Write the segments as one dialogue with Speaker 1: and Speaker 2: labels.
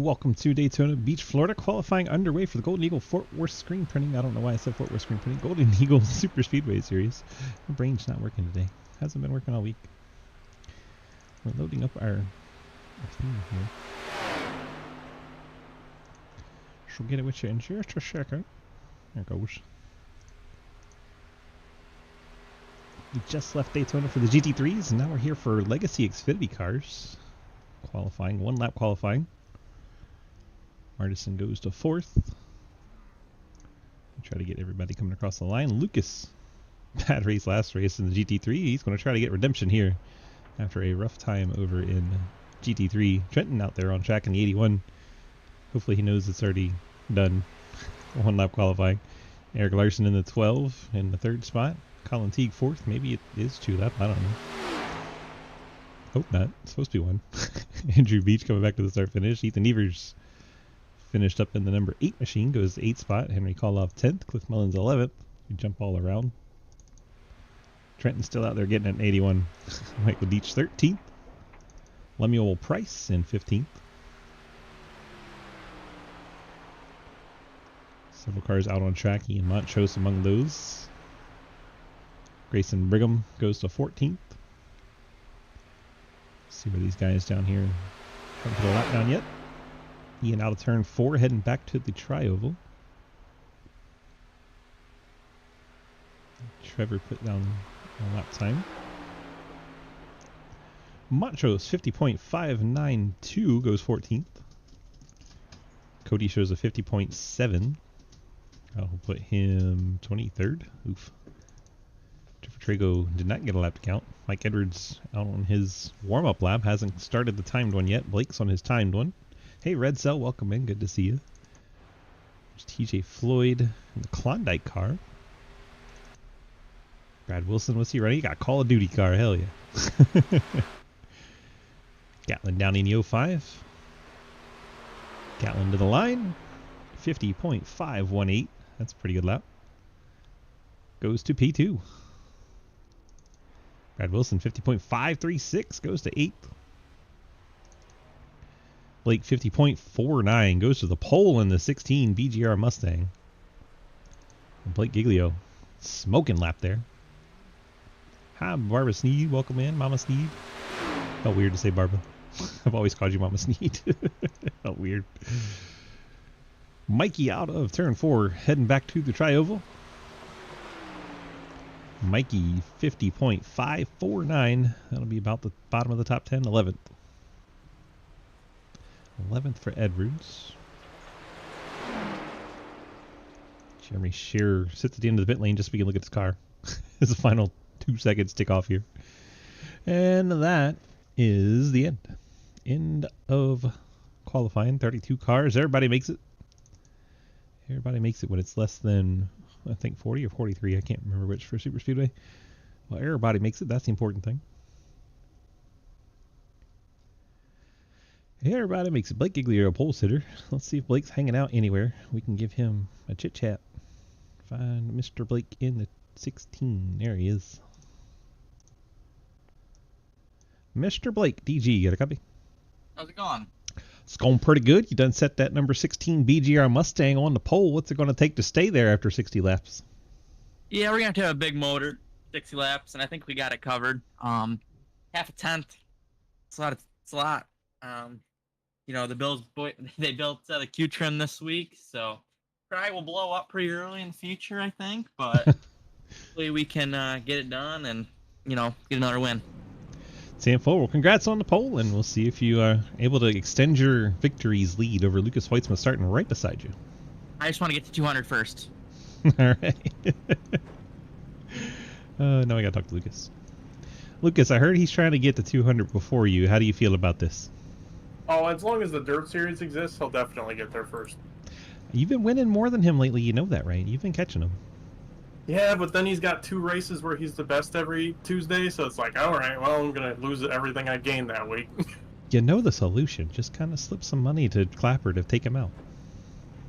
Speaker 1: Welcome to Daytona Beach, Florida. Qualifying underway for the Golden Eagle Fort Worth screen printing. I don't know why I said Fort Worth screen printing. Golden Eagle Superspeedway series. My brain's not working today. Hasn't been working all week. We're loading up our theme here. She'll get it with you in just a second. There it goes. We just left Daytona for the GT3s, and now we're here for Legacy Xfinity cars. Qualifying, one lap qualifying. Artisan goes to fourth. Try to get everybody coming across the line. Lucas, bad race last race in the GT3. He's going to try to get redemption here after a rough time over in GT3. Trenton out there on track in the 81. Hopefully he knows it's already done. One lap qualifying. Eric Larson in the 12 in the third spot. Colin Teague fourth. Maybe it is 2 lap. I don't know. Hope not. It's supposed to be 1. Andrew Beach coming back to the start finish. Ethan Evers finished up in the number 8 machine. Goes to 8th spot. Henry Koloff 10th. Cliff Mullins 11th. We jump all around. Trenton's still out there getting at an 81. Michael Deach 13th. Lemuel Price in 15th. Several cars out on track. Ian Montrose among those. Grayson Brigham goes to 14th. See where these guys down here haven't put a lap down yet. Ian out of turn 4, heading back to the tri-oval. Trevor put down a lap time. Montrose 50.592 goes 14th. Cody shows a 50.7. I'll put him 23rd. Oof. Trago did not get a lap to count. Mike Edwards out on his warm-up lap. Hasn't started the timed one yet. Blake's on his timed one. Hey, Red Cell, welcome in. Good to see you. There's TJ Floyd in the Klondike car. Brad Wilson, what's he running? He got a Call of Duty car. Hell yeah. Gatlin down in the 05. Gatlin to the line. 50.518. That's a pretty good lap. Goes to P2. Brad Wilson, 50.536, goes to 8th. Blake, 50.49, goes to the pole in the 16 BGR Mustang. And Blake Giglio, smoking lap there. Hi, Barbara Sneed, welcome in, Mama Sneed. Felt weird to say Barbara. I've always called you Mama Sneed. Felt weird. Mikey out of turn 4, heading back to the tri-oval. Mikey 50.549. That'll be about the bottom of the top 10. 11th. 11th for Edwards. Jeremy Shearer sits at the end of the pit lane just so we can look at his car. As the final 2 seconds tick off here. And that is the end. End of qualifying. 32 cars. Everybody makes it. Everybody makes it when it's less than, I think, 40 or 43. I can't remember which for Superspeedway. Well, everybody makes it. That's the important thing. Everybody makes it. Blake Giglio, a pole sitter. Let's see if Blake's hanging out anywhere. We can give him a chit chat. Find Mr. Blake in the 16. There he is. Mr. Blake, DG, got a copy?
Speaker 2: How's it going?
Speaker 1: It's going pretty good. You done set that number 16 BGR Mustang on the pole. What's it going to take to stay there after 60 laps?
Speaker 2: Yeah, we're going to have a big motor, 60 laps, and I think we got it covered. Half a tenth. It's a lot. You know, they built the Q trim this week, so probably will blow up pretty early in the future, I think, but hopefully we can get it done and, you know, get another win.
Speaker 1: Sam Full, well, congrats on the pole, and we'll see if you are able to extend your victory's lead over Lucas Weitzman starting right beside you.
Speaker 2: I just want to get to 200 first.
Speaker 1: All right. Now I got to talk to Lucas. Lucas, I heard he's trying to get to 200 before you. How do you feel about this?
Speaker 3: Oh, as long as the Dirt Series exists, he'll definitely get there first.
Speaker 1: You've been winning more than him lately. You know that, right? You've been catching him.
Speaker 3: Yeah, but then he's got 2 races where he's the best every Tuesday, so it's like, all right, well, I'm going to lose everything I gained that week.
Speaker 1: You know the solution. Just kind of slip some money to Clapper to take him out.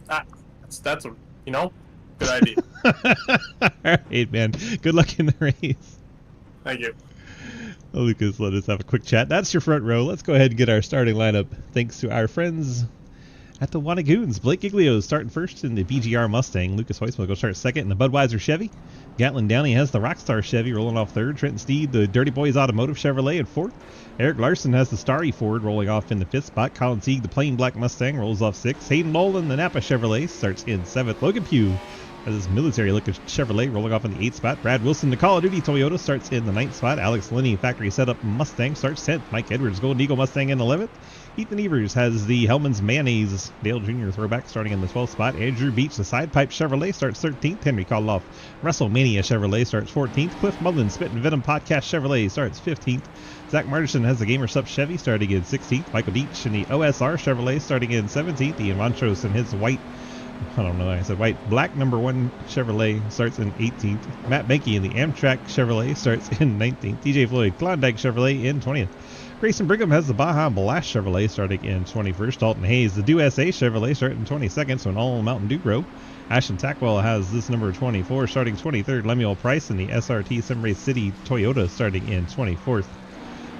Speaker 3: That's a, you know, good idea.
Speaker 1: All right, man. Good luck in the race.
Speaker 3: Thank you.
Speaker 1: Lucas, let us have a quick chat. That's your front row. Let's go ahead and get our starting lineup. Thanks to our friends At the Wannagoons, Blake Giglio starting first in the BGR Mustang. Lucas Hoytsman will go start second in the Budweiser Chevy. Gatlin Downey has the Rockstar Chevy rolling off third. Trenton Steed, the Dirty Boys Automotive Chevrolet in fourth. Eric Larson has the Starry Ford rolling off in the fifth spot. Colin Teague, the Plain Black Mustang, rolls off sixth. Hayden Nolan, the Napa Chevrolet, starts in seventh. Logan Pugh has his military-looking Chevrolet rolling off in the 8th spot. Brad Wilson, the Call of Duty Toyota, starts in the 9th spot. Alex Linney, factory setup Mustang, starts 10th. Mike Edwards, Golden Eagle Mustang in 11th. Ethan Evers has the Hellman's Mayonnaise Dale Jr. throwback starting in the 12th spot. Andrew Beach, the Side Pipe Chevrolet, starts 13th. Henry Koloff, WrestleMania Chevrolet, starts 14th. Cliff Mullen, Spit and Venom Podcast Chevrolet, starts 15th. Zach Martinson has the Gamer Sup Chevy starting in 16th. Michael Deach in the OSR Chevrolet starting in 17th. Ian Montrose in his white, I don't know why I said white, black number 1 Chevrolet starts in 18th. Matt Benke in the Amtrak Chevrolet starts in 19th. DJ Floyd, Klondike Chevrolet in 20th. Grayson Brigham has the Baja Blast Chevrolet starting in 21st. Dalton Hayes, the Do SA Chevrolet starting in 22nd, so an all Mountain Dew row. Ashton Tackwell has this number 24 starting 23rd. Lemuel Price in the SRT Sunray City Toyota starting in 24th.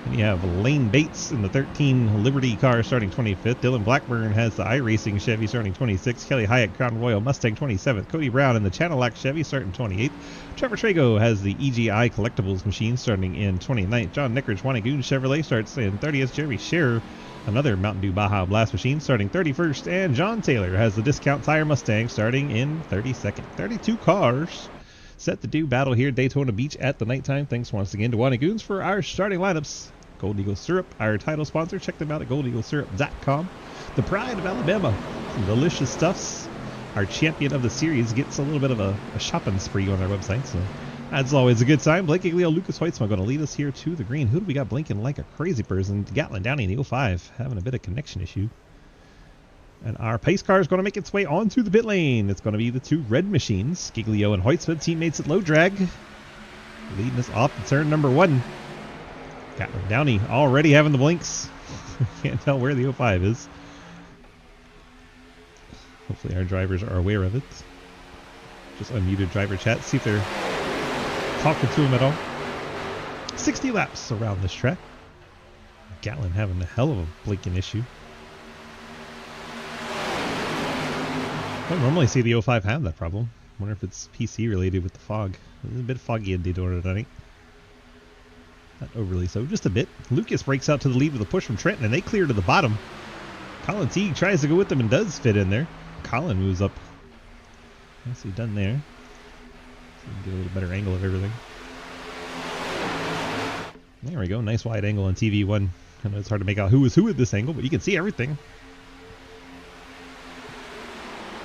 Speaker 1: And you have Lane Bates in the 13 Liberty car starting 25th. Dylan Blackburn has the iRacing Chevy starting 26th. Kelly Hyatt Crown Royal Mustang 27th. Cody Brown in the Channelac Chevy starting 28th. Trevor Trago has the EGI Collectibles machine starting in 29th. John Nickards Wannagoon Chevrolet starts in 30th. Jeremy Scherer, another Mountain Dew Baja Blast machine, starting 31st. And John Taylor has the Discount Tire Mustang starting in 32nd. 32 cars set to do battle here at Daytona Beach at the nighttime. Thanks once again to Wannagoons for our starting lineups. Gold Eagle Syrup, our title sponsor. Check them out at goldeaglesyrup.com. The Pride of Alabama, some delicious stuffs. Our champion of the series gets a little bit of a shopping spree on our website, so that's always a good time. Blake Giglio, Lucas Hoytsman going to lead us here to the green. Who do we got blinking like a crazy person? Gatlin Downey in the 05, having a bit of connection issue. And our pace car is going to make its way onto the pit lane. It's going to be the two red machines, Giglio and Hoytsman, teammates at low drag, leading us off to turn number 1. Gatlin Downey already having the blinks. Can't tell where the 05 is. Hopefully our drivers are aware of it. Just unmuted driver chat, see if they're talking to him at all. 60 laps around this track. Gatlin having a hell of a blinking issue. I don't normally see the 05 have that problem. Wonder if it's PC related with the fog. It's a bit foggy in Daytona tonight. Not overly so, just a bit. Lucas breaks out to the lead with a push from Trenton, and they clear to the bottom. Colin Teague tries to go with them and does fit in there. Colin moves up. Nicely done there. So we can get a little better angle of everything. There we go, nice wide angle on TV1. I know it's hard to make out who is who at this angle, but you can see everything.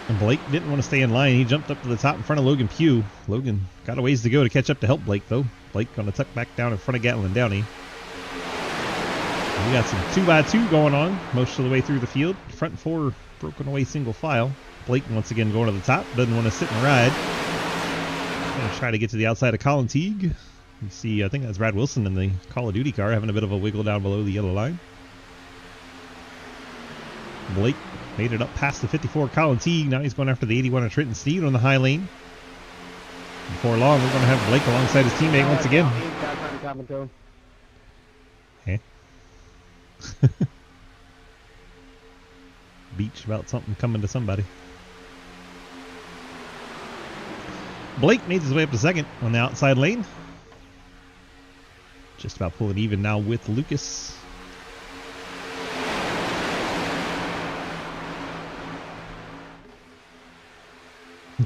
Speaker 1: And Blake didn't want to stay in line. He jumped up to the top in front of Logan Pugh. Logan got a ways to go to catch up to help Blake, though. Blake going to tuck back down in front of Gatlin Downey. And we got some 2x2 going on most of the way through the field. Front 4 broken away single file. Blake once again going to the top. Doesn't want to sit and ride. Going to try to get to the outside of Colin Teague. You see, I think that's Brad Wilson in the Call of Duty car having a bit of a wiggle down below the yellow line. Blake made it up past the 54 Colin Teague. Now he's going after the 81 of Trenton Steed on the high lane. Before long, we're going to have Blake alongside his teammate once again. Okay. Beach about something coming to somebody. Blake made his way up to second on the outside lane. Just about pulling even now with Lucas.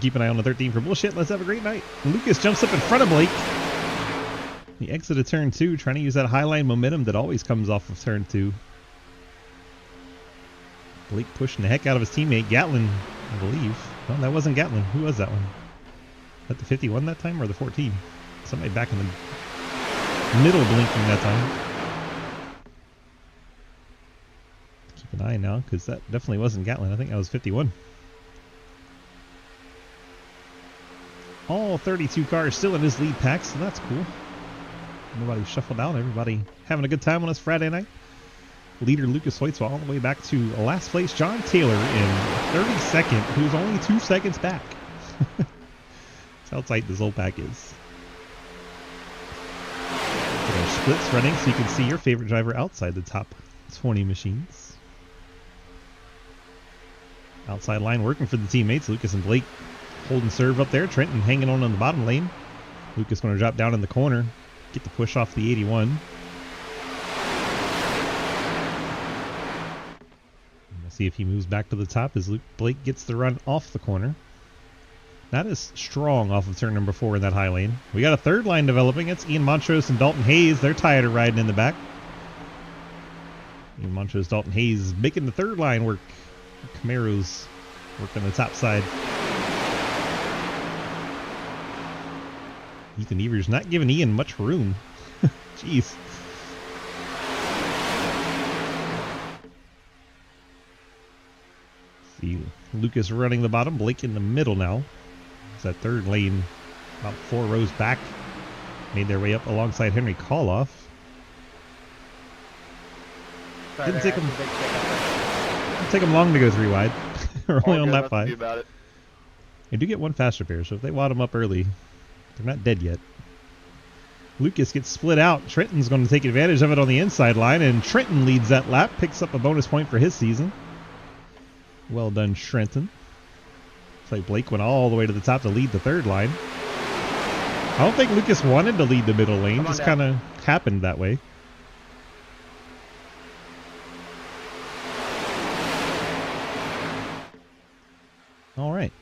Speaker 1: Keep an eye on the 13 for bullshit. Let's have a great night. Lucas jumps up in front of Blake. He exited turn 2, trying to use that highline momentum that always comes off of turn 2. Blake pushing the heck out of his teammate, Gatlin, I believe. No, that wasn't Gatlin. Who was that one? Was that the 51 that time or the 14? Somebody back in the middle blinking that time. Keep an eye now, because that definitely wasn't Gatlin. I think that was 51. All 32 cars still in his lead pack, so that's cool. Nobody shuffled out. Everybody having a good time on this Friday night. Leader Lucas Hoytsman all the way back to last place John Taylor in 32nd, who's only 2 seconds back. That's how tight this whole pack is. Get our splits running so you can see your favorite driver outside the top 20 machines. Outside line working for the teammates. Lucas and Blake holding serve up there. Trenton hanging on the bottom lane. Lucas going to drop down in the corner. Get the push off the 81. Let's see if he moves back to the top as Blake gets the run off the corner. Not as strong off of turn number 4 in that high lane. We got a third line developing. It's Ian Montrose and Dalton Hayes. They're tired of riding in the back. Ian Montrose, Dalton Hayes making the third line work. Camaro's working the top side. Ethan Evers not giving Ian much room. Jeez. See Lucas running the bottom. Blake in the middle now. It's that third lane about 4 rows back. Made their way up alongside Henry Koloff. Didn't take them long to go 3 wide. We're only on lap 5. They do get 1 faster pair, so if they wad them up early, they're not dead yet. Lucas gets split out. Trenton's going to take advantage of it on the inside line, and Trenton leads that lap, picks up a bonus point for his season. Well done, Trenton. Looks like Blake went all the way to the top to lead the third line. I don't think Lucas wanted to lead the middle lane, just kind of happened that way. All right.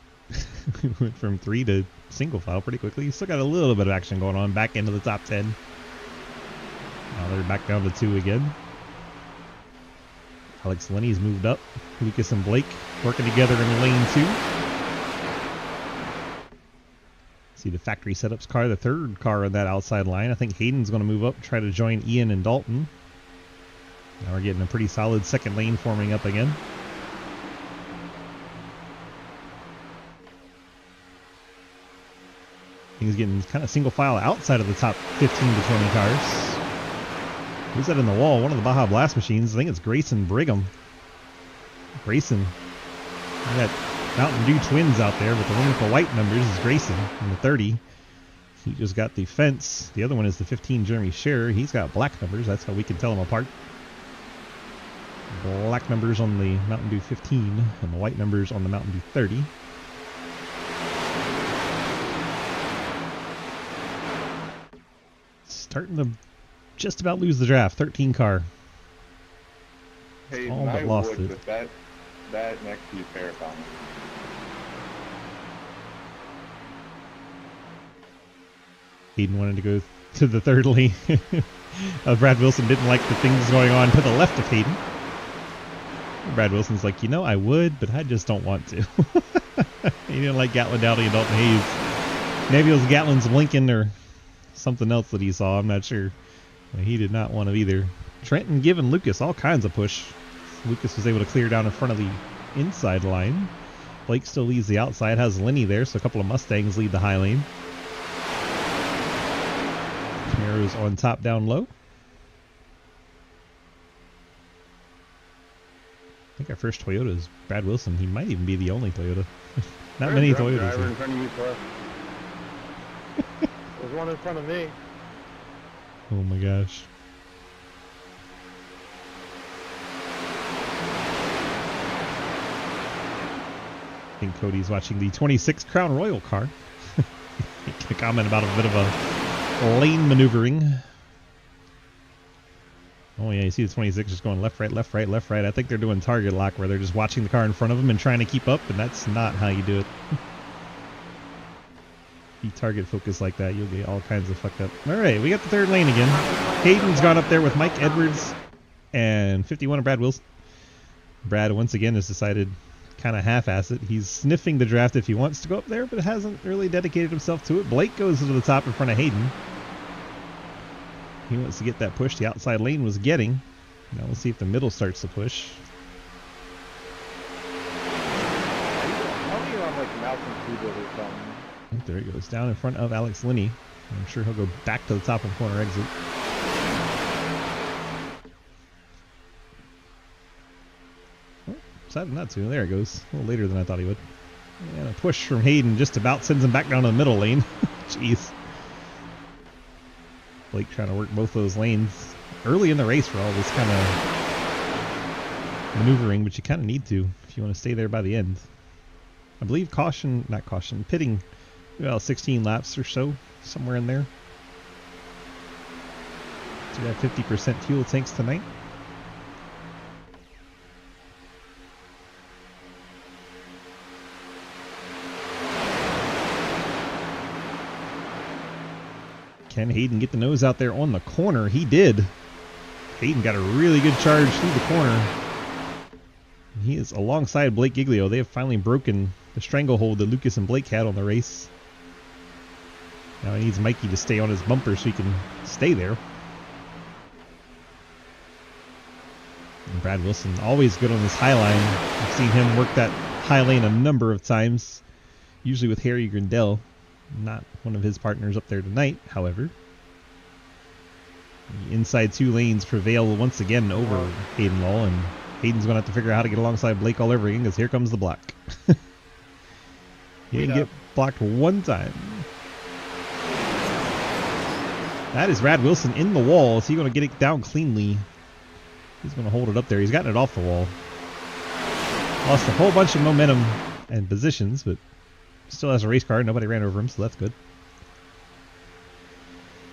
Speaker 1: We went from 3 to single file pretty quickly. Still got a little bit of action going on back into the top 10. Now they're back down to 2 again. Alex Lenny's moved up. Lucas and Blake working together in lane 2. See the factory setups car, the third car on that outside line. I think Hayden's going to move up, try to join Ian and Dalton. Now we're getting a pretty solid second lane forming up again. He's getting kind of single file outside of the top 15 to 20 cars. Who's that in the wall? One of the Baja Blast machines. I think it's Grayson Brigham. Grayson. We got Mountain Dew twins out there, but the one with the white numbers is Grayson in the 30. He just got the fence. The other one is the 15 Jeremy Scherer. He's got black numbers. That's how we can tell them apart. Black numbers on the Mountain Dew 15 and the white numbers on the Mountain Dew 30. Starting to just about lose the draft. 13 car.
Speaker 4: Hey,
Speaker 1: all but lost it.
Speaker 4: With that next to you marathon.
Speaker 1: Hayden wanted to go to the third lane. Brad Wilson didn't like the things going on to the left of Hayden. Brad Wilson's like, you know, I would, but I just don't want to. He didn't like Gatlin Dowdy and Dalton Hayes. Maybe it was Gatlin's Lincoln or something else that he saw. I'm not sure. But he did not want to either. Trenton giving Lucas all kinds of push. Lucas was able to clear down in front of the inside line. Blake still leads the outside, has Lenny there, so a couple of Mustangs lead the high lane. Camaro's on top, down low. I think our first Toyota is Brad Wilson. He might even be the only Toyota. Not many Toyotas here.
Speaker 4: In front of you,
Speaker 5: There's one in front of me.
Speaker 1: Oh my gosh. I think Cody's watching the 26 Crown Royal car. Make a comment about a bit of a lane maneuvering. Oh yeah, you see the 26 just going left, right, left, right, left, right. I think they're doing target lock where they're just watching the car in front of them and trying to keep up, and that's not how you do it. If you target focus like that, you'll get all kinds of fucked up. All right, we got the third lane again. Hayden's gone up there with Mike Edwards and 51 of Brad Wilson. Brad once again has decided kind of half-ass it. He's sniffing the draft if he wants to go up there, but hasn't really dedicated himself to it. Blake goes to the top in front of Hayden. He wants to get that push the outside lane was getting. Now we'll see if the middle starts to push.
Speaker 5: How are you on like Malcolm Kudo or something?
Speaker 1: There he goes, down in front of Alex Linney. I'm sure he'll go back to the top of corner exit. Oh, decided not to. There it goes. A little later than I thought he would. And a push from Hayden just about sends him back down to the middle lane. Jeez. Blake trying to work both those lanes early in the race for all this kind of maneuvering, but you kind of need to. if you want to stay there by the end. I believe pitting about 16 laps or so, somewhere in there. So we have 50% fuel tanks tonight. Can Hayden get the nose out there on the corner? He did. Hayden got a really good charge through the corner. He is alongside Blake Giglio. They have finally broken the stranglehold that Lucas and Blake had on the race. Now he needs Mikey to stay on his bumper so he can stay there. And Brad Wilson, always good on his high line. I've seen him work that high lane a number of times, usually with Harry Grindell. Not one of his partners up there tonight, however. The inside two lanes prevail once again over Hayden Law, and Hayden's going to have to figure out how to get alongside Blake all over again because here comes the block. He didn't get blocked one time. That is Brad Wilson in the wall. Is he going to get it down cleanly? He's going to hold it up there. He's gotten it off the wall. Lost a whole bunch of momentum and positions, but still has a race car. Nobody ran over him, so that's good.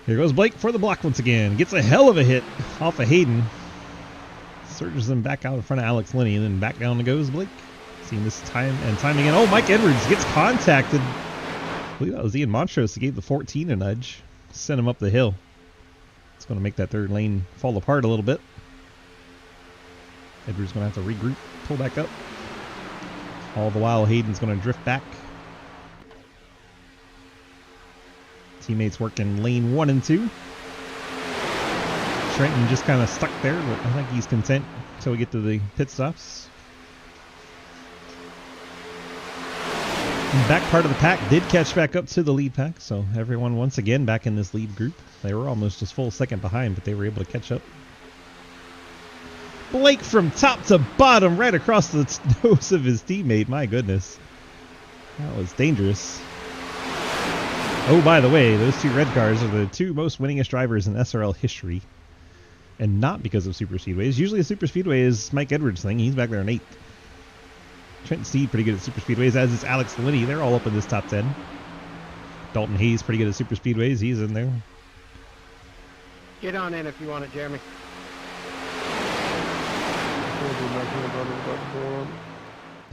Speaker 1: Here goes Blake for the block once again. Gets a hell of a hit off of Hayden. Surges them back out in front of Alex Linney, and then back down goes Blake. Seeing this time and time again. Oh, Mike Edwards gets contacted. I believe that was Ian Montrose that gave the 14 a nudge. Sent him up the hill. It's going to make that third lane fall apart a little bit. Edwards going to have to regroup, pull back up. All the while, Hayden's going to drift back. Teammates working lane 1 and 2. Trenton just kind of stuck there, but I think he's content until we get to the pit stops. The back part of the pack did catch back up to the lead pack, so everyone once again back in this lead group. They were almost just full second behind, but they were able to catch up. Blake from top to bottom, right across the nose of his teammate. My goodness. That was dangerous. Oh, by the way, those two red cars are the two most winningest drivers in SRL history. And not because of Superspeedways. Usually a Superspeedway is Mike Edwards' thing. He's back there in 8th. Trenton Steed pretty good at Superspeedways, as is Alex Linney. They're all up in this top 10. Dalton Hayes pretty good at Superspeedways. He's in there.
Speaker 5: Get on in if you want it, Jeremy.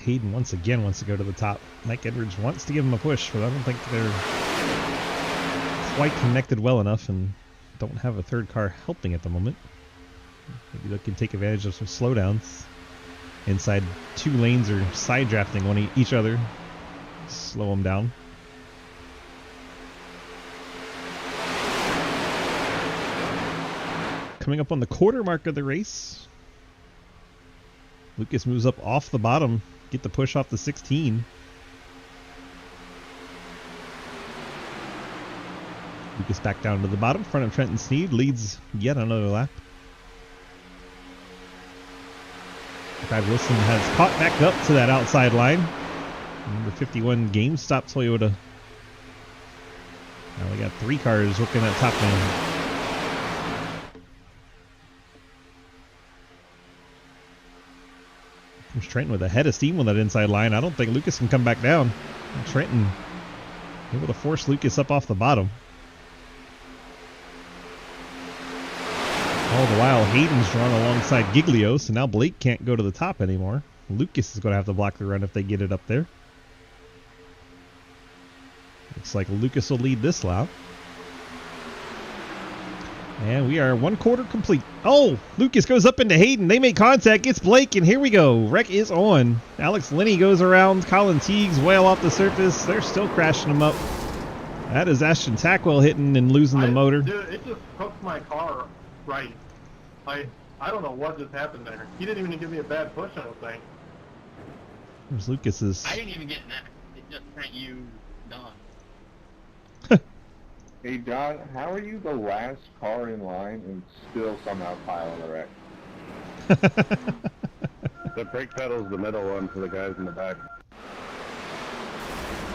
Speaker 1: Hayden once again wants to go to the top. Mike Edwards wants to give him a push, but I don't think they're quite connected well enough and don't have a third car helping at the moment. Maybe they can take advantage of some slowdowns. Inside two lanes are side drafting on each other. Slow them down. Coming up on the quarter mark of the race. Lucas moves up off the bottom. Get the push off the 16. Lucas back down to the bottom. Front of Trenton Sneed leads yet another lap. Brad Wilson has caught back up to that outside line. Number 51 GameStop Toyota. Now we got 3 cars working that top lane. There's Trenton with a head of steam on that inside line. I don't think Lucas can come back down. And Trenton able to force Lucas up off the bottom. All the while, Hayden's drawn alongside Giglio, so now Blake can't go to the top anymore. Lucas is going to have to block the run if they get it up there. Looks like Lucas will lead this lap. And we are 1/4 complete. Oh, Lucas goes up into Hayden. They make contact, gets Blake, and here we go. Wreck is on. Alex Linney goes around. Colin Teague's well off the surface. They're still crashing him up. That is Ashton Tackwell hitting and losing the motor.
Speaker 3: Dude, it just hooked my car right. I don't know what just happened there. He didn't even give me a bad push, I don't think.
Speaker 1: There's Lucas's.
Speaker 2: I didn't even get that. It just sent you done.
Speaker 4: Hey, John, how are you the last car in line and still somehow pile on the wreck?
Speaker 6: The brake pedal's the middle one for the guys in the back.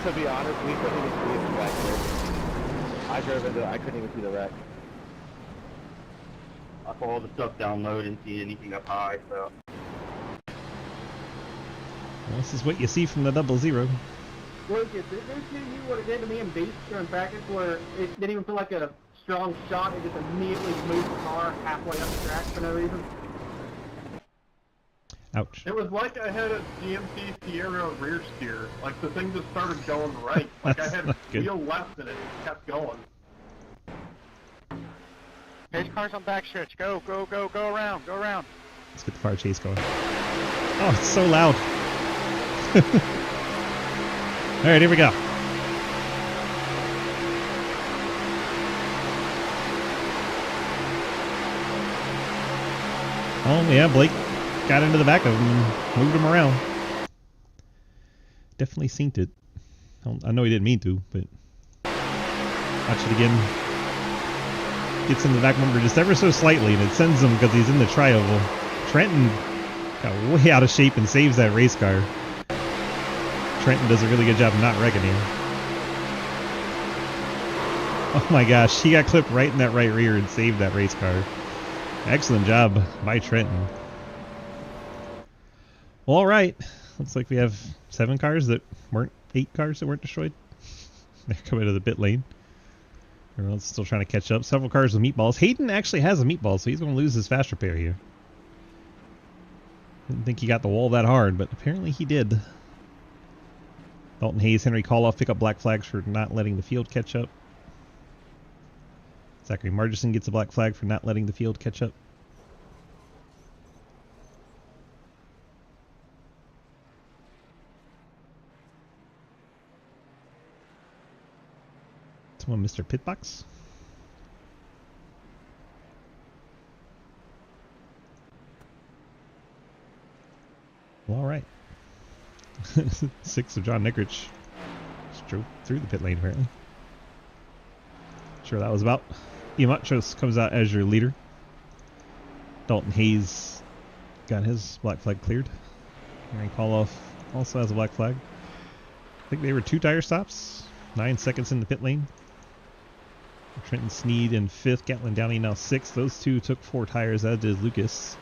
Speaker 5: To be honest, we couldn't even see it back there. I drove into it, I couldn't even see the wreck.
Speaker 6: I put all the stuff down low, didn't see anything up high, so.
Speaker 1: Well, this is what you see from the 00.
Speaker 5: Lucas, did this do you what it did to me in Beast during practice where it didn't even feel like a strong shot, it just immediately moved the car halfway up the track for no reason?
Speaker 1: Ouch.
Speaker 3: It was like I had a GMC Sierra rear steer. Like the thing just started going right. Like I
Speaker 1: That's
Speaker 3: had
Speaker 1: not good.
Speaker 3: wheel left and it kept going.
Speaker 7: Chase cars on backstretch. Go, go, go, go around, go around.
Speaker 1: Let's get the fire chase going. Oh, it's so loud. Alright, here we go. Oh, yeah, Blake got into the back of him and moved him around. Definitely synced it. I know he didn't mean to, but watch it again. Gets in the back number just ever so slightly, and it sends him because he's in the tri-oval. Trenton got way out of shape and saves that race car. Trenton does a really good job of not wrecking him. Oh my gosh, he got clipped right in that right rear and saved that race car. Excellent job by Trenton. Well, all right. Looks like we have 8 cars that weren't destroyed. They're coming to the pit lane. Everyone's still trying to catch up. Several cars with meatballs. Hayden actually has a meatball, so he's going to lose his fast repair here. Didn't think he got the wall that hard, but apparently he did. Dalton Hayes, Henry Coloff pick up black flags for not letting the field catch up. Zachary Margison gets a black flag for not letting the field catch up. Someone Mr. Pitbox. Well, all right. 6 of John Nickrich just drove through the pit lane apparently. Sure that was about. Iamachos comes out as your leader. Dalton Hayes got his black flag cleared. Henry Coloff also has a black flag. I think they were 2 tire stops. 9 seconds in the pit lane. Trenton Sneed in 5th. Gatlin Downey now 6th. Those 2 took 4 tires, as did Lucas.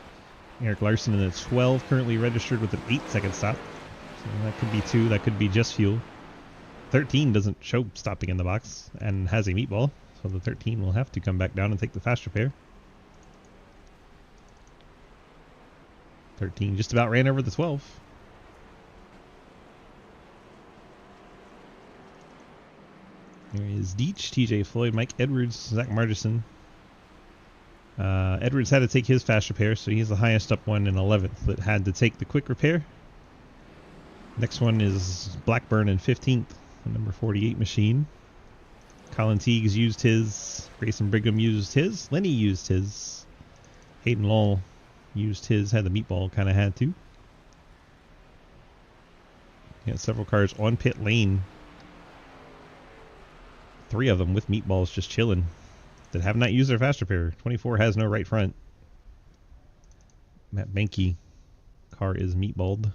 Speaker 1: Eric Larson in the 12, currently registered with an 8-second stop. So that could be 2. That could be just fuel. 13 doesn't show stopping in the box and has a meatball. So the 13 will have to come back down and take the fast repair. 13 just about ran over the 12. There is Deech, TJ Floyd, Mike Edwards, Zach Margison. Edwards had to take his fast repair, so he's the highest up one in 11th that had to take the quick repair. Next one is Blackburn in 15th, the number 48 machine. Colin Teagues used his. Grayson Brigham used his. Lenny used his. Hayden Lowell used his. Had the meatball, kind of had to. Got several cars on pit lane. 3 of them with meatballs just chilling that have not used their fast repair. 24 has no right front. Matt Benke car is meatballed.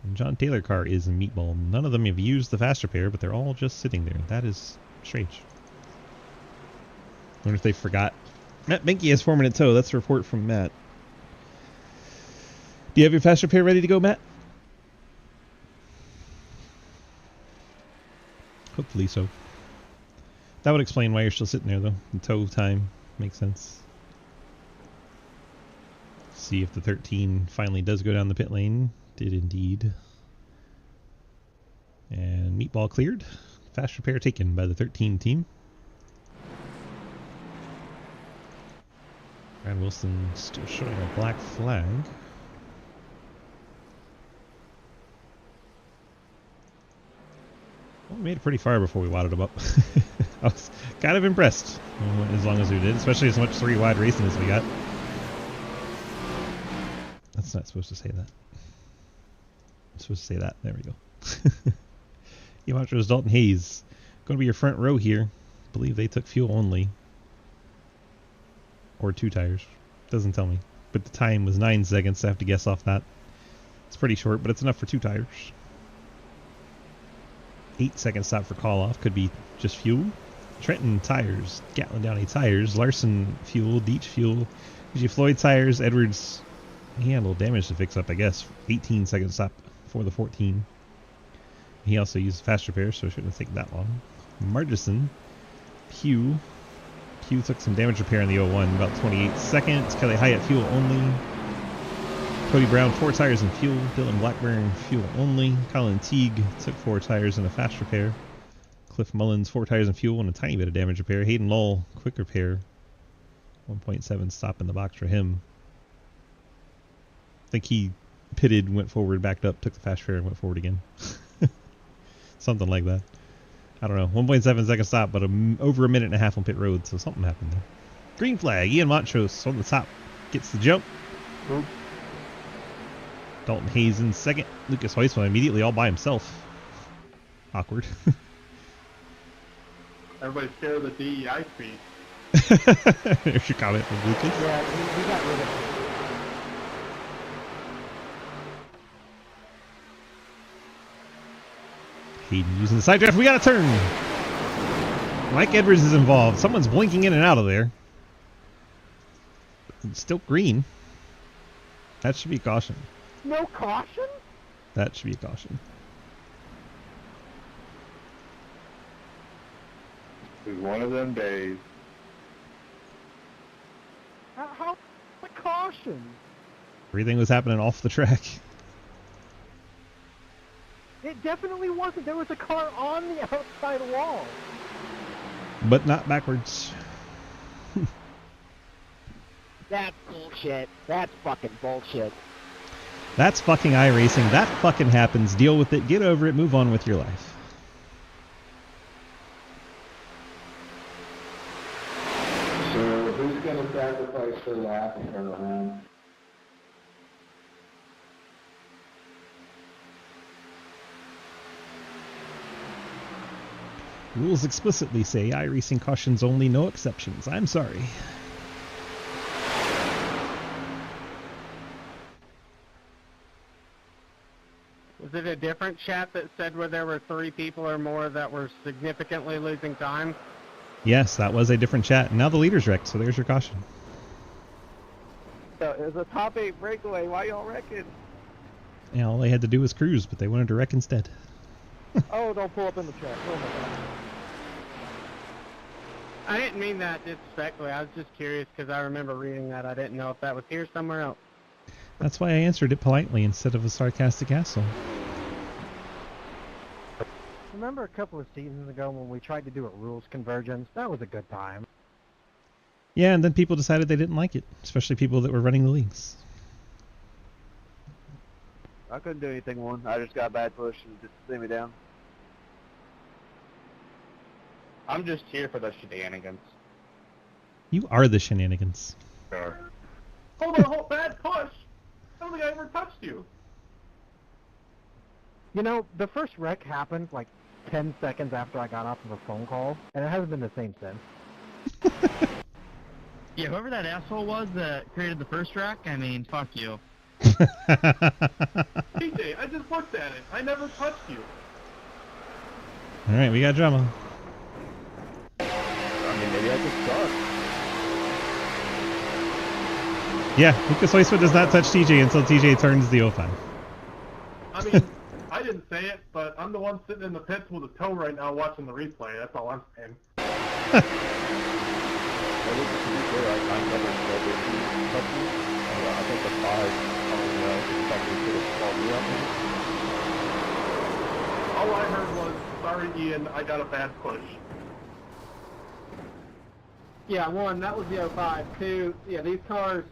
Speaker 1: And John Taylor car is meatball. None of them have used the fast repair, but they're all just sitting there. That is strange. Wonder if they forgot. Matt Benke has 4-minute tow. That's a report from Matt. Do you have your fast repair ready to go, Matt? Hopefully so. That would explain why you're still sitting there, though. The tow time makes sense. See if the 13 finally does go down the pit lane. Did indeed. And meatball cleared. Fast repair taken by the 13 team. Brad Wilson still showing a black flag. Well, we made it pretty far before we wadded them up. I was kind of impressed as long as we did, especially as much 3-wide racing as we got. That's not supposed to say that. I'm supposed to say that. There we go. Iamachos Dalton Hayes. Going to be your front row here. I believe they took fuel only. Or 2 tires. Doesn't tell me. But the time was 9 seconds, so I have to guess off that. It's pretty short, but it's enough for 2 tires. 8-second stop for call-off. Could be just fuel. Trenton tires. Gatlin Downey tires. Larson fuel. Deech fuel. Usually Floyd tires. Edwards He had a little damage to fix up, I guess. 18-second stop for the 14. He also used fast repair, so it shouldn't have taken that long. Margison, Q took some damage repair in the 01, about 28 seconds. Kelly Hyatt, fuel only. Cody Brown, 4 tires and fuel. Dylan Blackburn, fuel only. Colin Teague took 4 tires and a fast repair. Cliff Mullins, 4 tires and fuel and a tiny bit of damage repair. Hayden Lull, quick repair. 1.7 stop in the box for him. I think he pitted, went forward, backed up, took the fast repair, and went forward again. Something like that. I don't know. 1.7 second stop, but over a minute and a half on pit road, so something happened there. Green flag. Ian Montrose on the top. Gets the jump.
Speaker 5: Oops.
Speaker 1: Dalton Hayes in second. Lucas Heusman immediately all by himself. Awkward.
Speaker 3: Everybody's scared of the DEI speed.
Speaker 1: There's your comment from Lucas.
Speaker 5: Yeah, we got rid of it.
Speaker 1: Hayden using the side draft. We got a turn. Mike Edwards is involved. Someone's blinking in and out of there. It's still green. That should be caution.
Speaker 5: No caution?
Speaker 1: That should be a caution.
Speaker 4: It was one of them days.
Speaker 5: How the caution?
Speaker 1: Everything was happening off the track.
Speaker 5: It definitely wasn't. There was a car on the outside wall.
Speaker 1: But not backwards.
Speaker 5: That's bullshit. That's fucking bullshit.
Speaker 1: That's fucking iRacing. That fucking happens. Deal with it. Get over it. Move on with your life.
Speaker 4: So who's going to sacrifice their lap and turn around?
Speaker 1: Rules explicitly say iRacing cautions only, no exceptions. I'm sorry.
Speaker 5: Was it a different chat that said where there were 3 people or more that were significantly losing time?
Speaker 1: Yes, that was a different chat. Now the leader's wrecked, so there's your caution.
Speaker 7: So it was a top 8 breakaway. Why y'all wrecking?
Speaker 1: Yeah, all they had to do was cruise, but they wanted to wreck instead.
Speaker 7: Oh, don't pull up in the track. Oh my god.
Speaker 5: I didn't mean that disrespectfully. I was just curious because I remember reading that. I didn't know if that was here somewhere else.
Speaker 1: That's why I answered it politely instead of a sarcastic asshole.
Speaker 5: Remember a couple of seasons ago when we tried to do a rules convergence? That was a good time.
Speaker 1: Yeah, and then people decided they didn't like it, especially people that were running the leagues.
Speaker 7: I couldn't do anything one. I just got a bad push and just threw me down.
Speaker 6: I'm just here for the shenanigans.
Speaker 1: You are the shenanigans.
Speaker 6: Sure.
Speaker 3: Hold on, hold bad push. I don't think I ever touched you.
Speaker 5: You know, the first wreck happened like 10 seconds after I got off of a phone call, and it hasn't been the same since.
Speaker 2: Yeah, whoever that asshole was that created the first wreck, I mean, fuck you.
Speaker 3: TJ, I just looked at it. I never touched you.
Speaker 1: Alright, we got drama.
Speaker 7: I mean, maybe I just suck.
Speaker 1: Yeah, Lucas Heusman does not touch TJ until TJ turns the 05.
Speaker 3: I mean, I didn't say it, but I'm the one sitting in the pits with a toe right now watching the replay. That's all I'm saying.
Speaker 7: I never said it. I think the 5 somebody could have called me up.
Speaker 3: All I heard was, sorry Ian, I got a bad push.
Speaker 5: Yeah, 1, that was the 05. 2, yeah, these cars,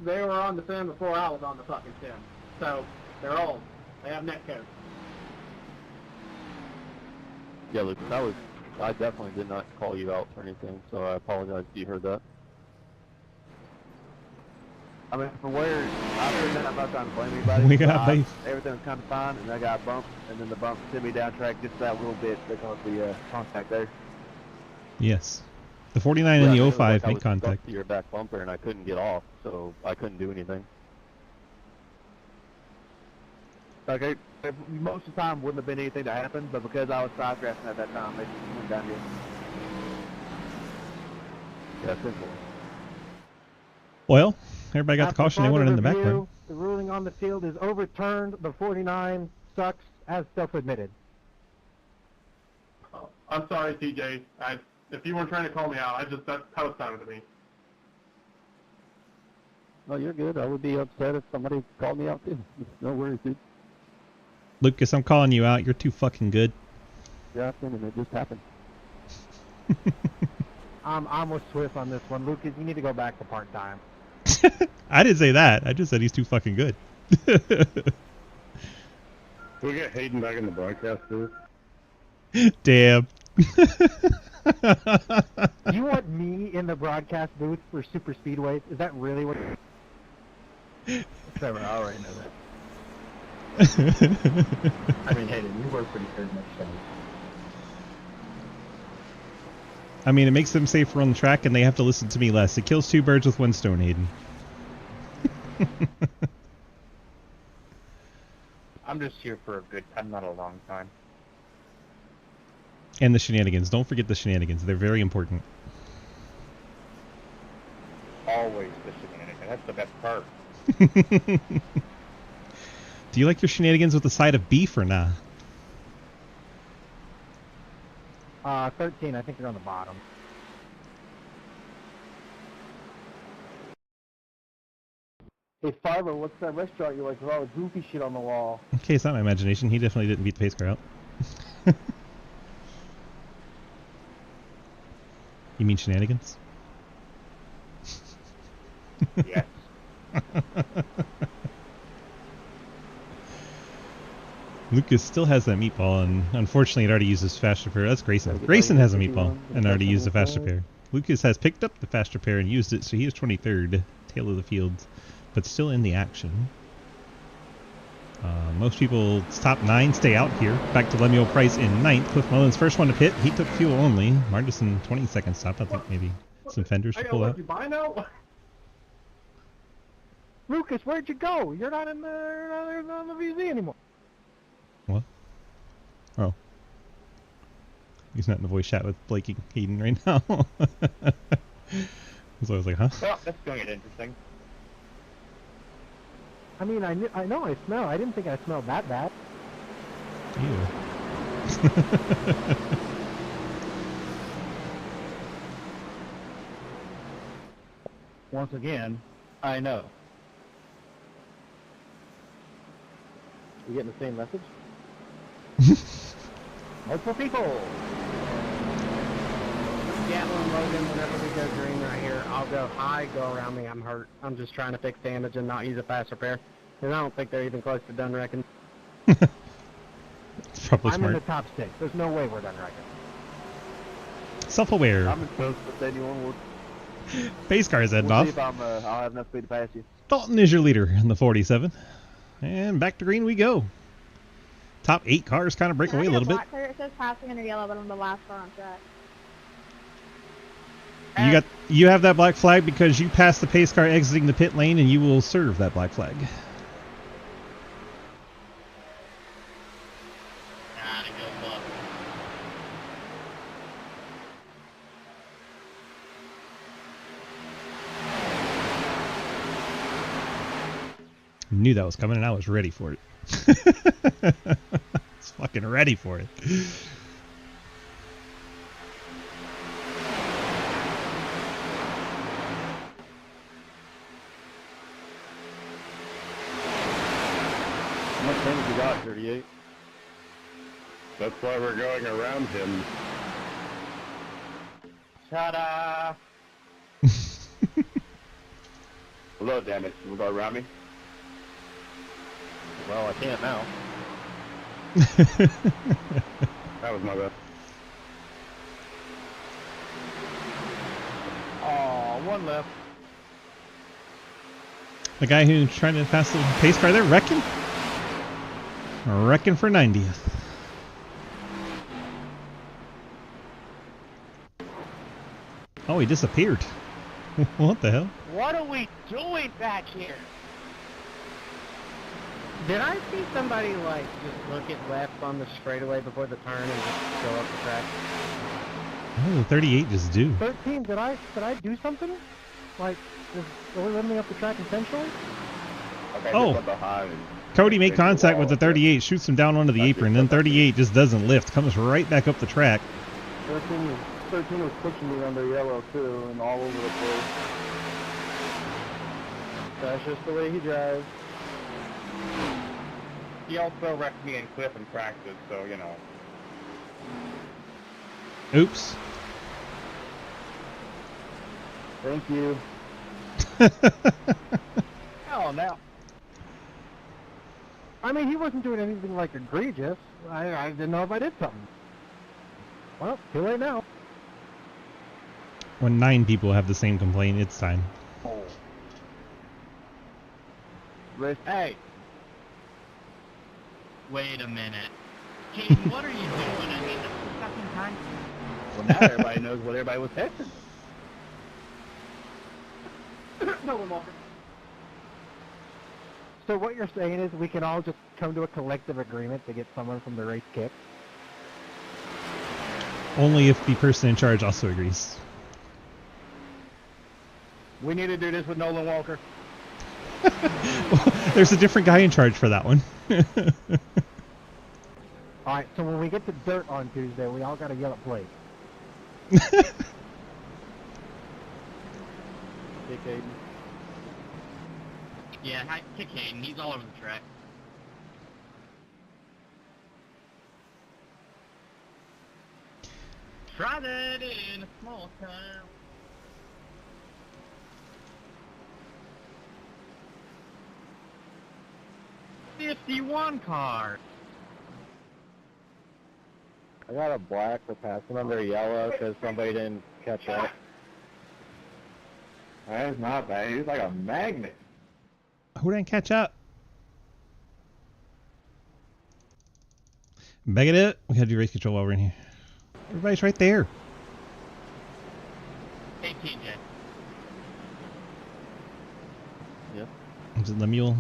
Speaker 5: they were on the sim before I was on the fucking sim. So, they're old. They have neck codes.
Speaker 7: Yeah, Luke, I definitely did not call you out for anything, so I apologize if you heard that. I mean, from where I heard that, I'm not trying to blame anybody.
Speaker 1: We got beef.
Speaker 7: Everything was kind of fine, and I got bumped, and then the bump sent me down track just that little bit because of the contact there.
Speaker 1: Yes. The 49 and
Speaker 7: it
Speaker 1: the
Speaker 7: was
Speaker 1: 05
Speaker 7: like I
Speaker 1: made
Speaker 7: was
Speaker 1: contact.
Speaker 7: stuck to your back bumper, and I couldn't get off, so I couldn't do anything. Okay, most of the time wouldn't have been anything to happen, but because I was side drafting at that time, they just went down here. Yeah, simple.
Speaker 1: Well, everybody got the
Speaker 5: After
Speaker 1: caution they wanted
Speaker 5: further
Speaker 1: in the back
Speaker 5: review,
Speaker 1: row.
Speaker 5: The ruling on the field is overturned. The 49 sucks, as self-admitted.
Speaker 3: Oh, I'm sorry, TJ. If you weren't trying to call me out, that's how it sounded to me.
Speaker 7: No, you're good. I would be upset if somebody called me out too. No worries, dude.
Speaker 1: Lucas, I'm calling you out. You're too fucking good.
Speaker 7: Yeah, and it just happened.
Speaker 5: I'm with Swift on this one. Lucas, you need to go back to part-time.
Speaker 1: I didn't say that. I just said he's too fucking good.
Speaker 4: Can we get Hayden back in the broadcast booth?
Speaker 1: Damn.
Speaker 5: You want me in the broadcast booth for Superspeedway? Is that really what?
Speaker 7: Trevor, I already know that.
Speaker 4: I mean, Hayden, you work pretty good next time.
Speaker 1: I mean, it makes them safer on the track, and they have to listen to me less. It kills two birds with one stone, Hayden.
Speaker 6: I'm just here for a good time, not a long time.
Speaker 1: And the shenanigans. Don't forget the shenanigans. They're very important.
Speaker 6: Always the shenanigans. That's the best part.
Speaker 1: Do you like your shenanigans with a side of beef or nah?
Speaker 5: 13, I think they're on the bottom. Hey, Farber, what's that restaurant you like with all the goofy shit on the wall?
Speaker 1: Okay, it's not my imagination. He definitely didn't beat the pace car out. You mean shenanigans?
Speaker 6: Yes.
Speaker 1: Lucas still has that meatball, and unfortunately it already uses fast repair. That's Grayson. Grayson has a meatball and already used the fast repair. Lucas has picked up the fast repair and used it, so he is 23rd, tail of the field, but still in the action. Most people's top 9 stay out here. Back to Lemuel Price in 9th. Cliff Mullins first one to pit. He took fuel only. Martinson 22nd stop. I think maybe some fenders to pull out.
Speaker 3: You buy now?
Speaker 5: Lucas, where'd you go? You're not in the VZ anymore.
Speaker 1: What? Oh. He's not in the voice chat with Blake and Hayden right now. So I was like, huh?
Speaker 6: Well, that's going to get interesting.
Speaker 5: I mean, I know I smell. I didn't think I smelled that bad.
Speaker 1: Ew.
Speaker 7: Once again, I know.
Speaker 5: You getting the same message? Multiple people. Gatlin, Logan, whenever we go green right here, I'll go high, go around me, I'm hurt. I'm just trying to fix damage and not use a fast repair. Because I don't think they're even close to done wrecking.
Speaker 1: It's probably
Speaker 5: I'm
Speaker 1: smart.
Speaker 5: in the top 6. There's no way we're done wrecking.
Speaker 1: Self-aware.
Speaker 7: I'm in close with anyone. We'll
Speaker 1: Pace car is heading
Speaker 7: see
Speaker 1: off.
Speaker 7: if I'll have enough speed to pass you.
Speaker 1: Dalton is your leader in the 47. And back to green we go. Top 8 cars kind of break away a little bit.
Speaker 8: It says passing under yellow, but I'm the last car on track.
Speaker 1: You have that black flag because you passed the pace car exiting the pit lane, and you will serve that black flag. Knew that was coming, and I was ready for it. I was fucking ready for it.
Speaker 7: How much damage you got, 38?
Speaker 4: That's why we're going around him.
Speaker 6: Ta-da! Low damage. You go around me?
Speaker 7: Well, I can't now.
Speaker 4: That was my bad.
Speaker 7: Oh, one left.
Speaker 1: The guy who's trying to pass the pace car there, wrecking? Wrecking for 90th. Oh, he disappeared. What the hell?
Speaker 5: What are we doing back here? Did I see somebody, like, just look at left on the straightaway before the turn and just go up the track?
Speaker 1: Oh, the 38 just do.
Speaker 5: 13, did I do something? Like, are we letting me up the track intentionally?
Speaker 6: I
Speaker 1: Oh. Cody made contact with the 38, shoots him down onto the apron, then 38 just doesn't lift, comes right back up the track.
Speaker 7: 13 was pushing me under yellow too, and all over the place. That's just the way he drives.
Speaker 6: He also wrecked me and Cliff in practice, so, you know.
Speaker 1: Oops.
Speaker 7: Thank you. Oh, now. I mean, he wasn't doing anything like egregious. I didn't know if I did something. Well, too late now.
Speaker 1: When 9 people have the same complaint, it's time.
Speaker 7: Hey.
Speaker 2: Wait a minute. Hayden, what are you doing? I mean, this is the second time.
Speaker 7: Well, now everybody knows what everybody was texting.
Speaker 5: No one walking.
Speaker 7: So what you're saying is we can all just come to a collective agreement to get someone from the race kicked?
Speaker 1: Only if the person in charge also agrees.
Speaker 7: We need to do this with Nolan Walker.
Speaker 1: There's a different guy in charge for that one.
Speaker 7: Alright, so when we get to dirt on Tuesday, we all gotta yell at Blake. Kick Hayden.
Speaker 2: Yeah, kick Hayden. He's all over the track. Try that in a small town. '51 car.
Speaker 7: I got a black for passing under yellow because somebody didn't catch up.
Speaker 4: That is not bad. He's like a magnet.
Speaker 1: Who didn't catch up? Bag it. We gotta do race control while we're in here. Everybody's right there.
Speaker 2: Hey, TJ.
Speaker 7: Yep.
Speaker 1: Is it the mule?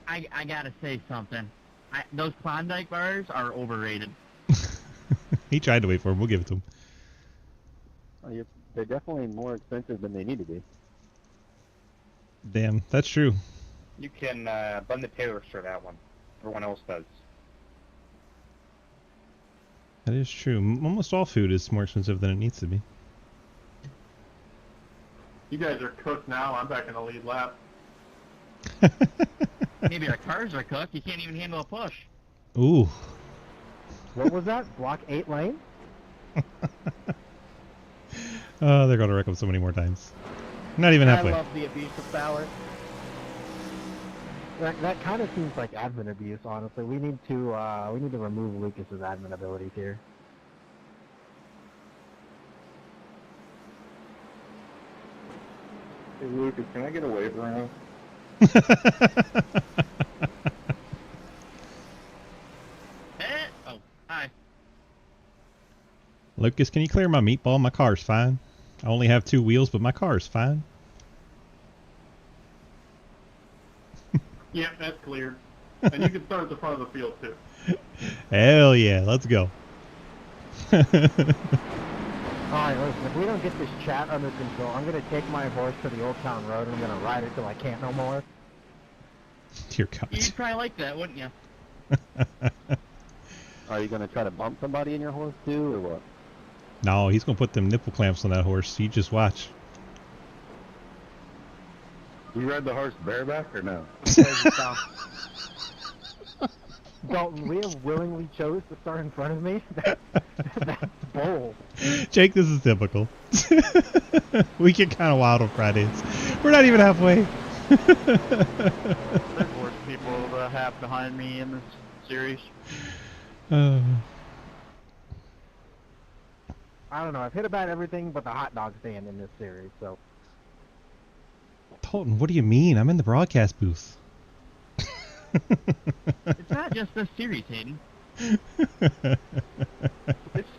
Speaker 2: I gotta say something. Those Klondike bars are overrated.
Speaker 1: He tried to wait for him. We'll give it to him.
Speaker 7: Oh, they're definitely more expensive than they need to be.
Speaker 1: Damn, that's true.
Speaker 6: You can bun the tailors for that one. Everyone else does.
Speaker 1: That is true. Almost all food is more expensive than it needs to be.
Speaker 3: You guys are cooked now. I'm back in the lead lap.
Speaker 2: Maybe our cars are cooked. You can't even handle a push.
Speaker 1: Ooh.
Speaker 7: What was that? Block 8 lane?
Speaker 1: Oh, they're gonna wreck them so many more times. Not even halfway.
Speaker 7: I love the abuse of power. That kind of seems like admin abuse, honestly. We need to remove Lucas's admin abilities here.
Speaker 4: Hey, Lucas, can I get a waiver now?
Speaker 2: Oh, hi.
Speaker 1: Lucas, can you clear my meatball? My car's fine. I only have 2 wheels, but my car's fine.
Speaker 3: Yep, that's cleared. And you can start at the front of the field, too.
Speaker 1: Hell yeah, let's go.
Speaker 7: Alright, listen, if we don't get this chat under control, I'm going to take my horse to the Old Town Road and I'm going to ride it till I can't no more.
Speaker 1: Dear God.
Speaker 2: You'd probably like that, wouldn't you?
Speaker 7: Are you going to try to bump somebody in your horse too, or what?
Speaker 1: No, he's gonna put them nipple clamps on that horse. You just watch.
Speaker 4: You ride the horse bareback or no?
Speaker 7: Dalton, we have willingly chose to start in front of me? That's bold.
Speaker 1: Jake, this is typical. We get kind of wild on Fridays. We're not even halfway.
Speaker 2: There's worse people to have behind me in this series.
Speaker 7: I don't know, I've hit about everything but the hot dog stand in this series, so...
Speaker 1: Dalton, what do you mean? I'm in the broadcast booth.
Speaker 2: It's not just this series, Hayden.
Speaker 6: This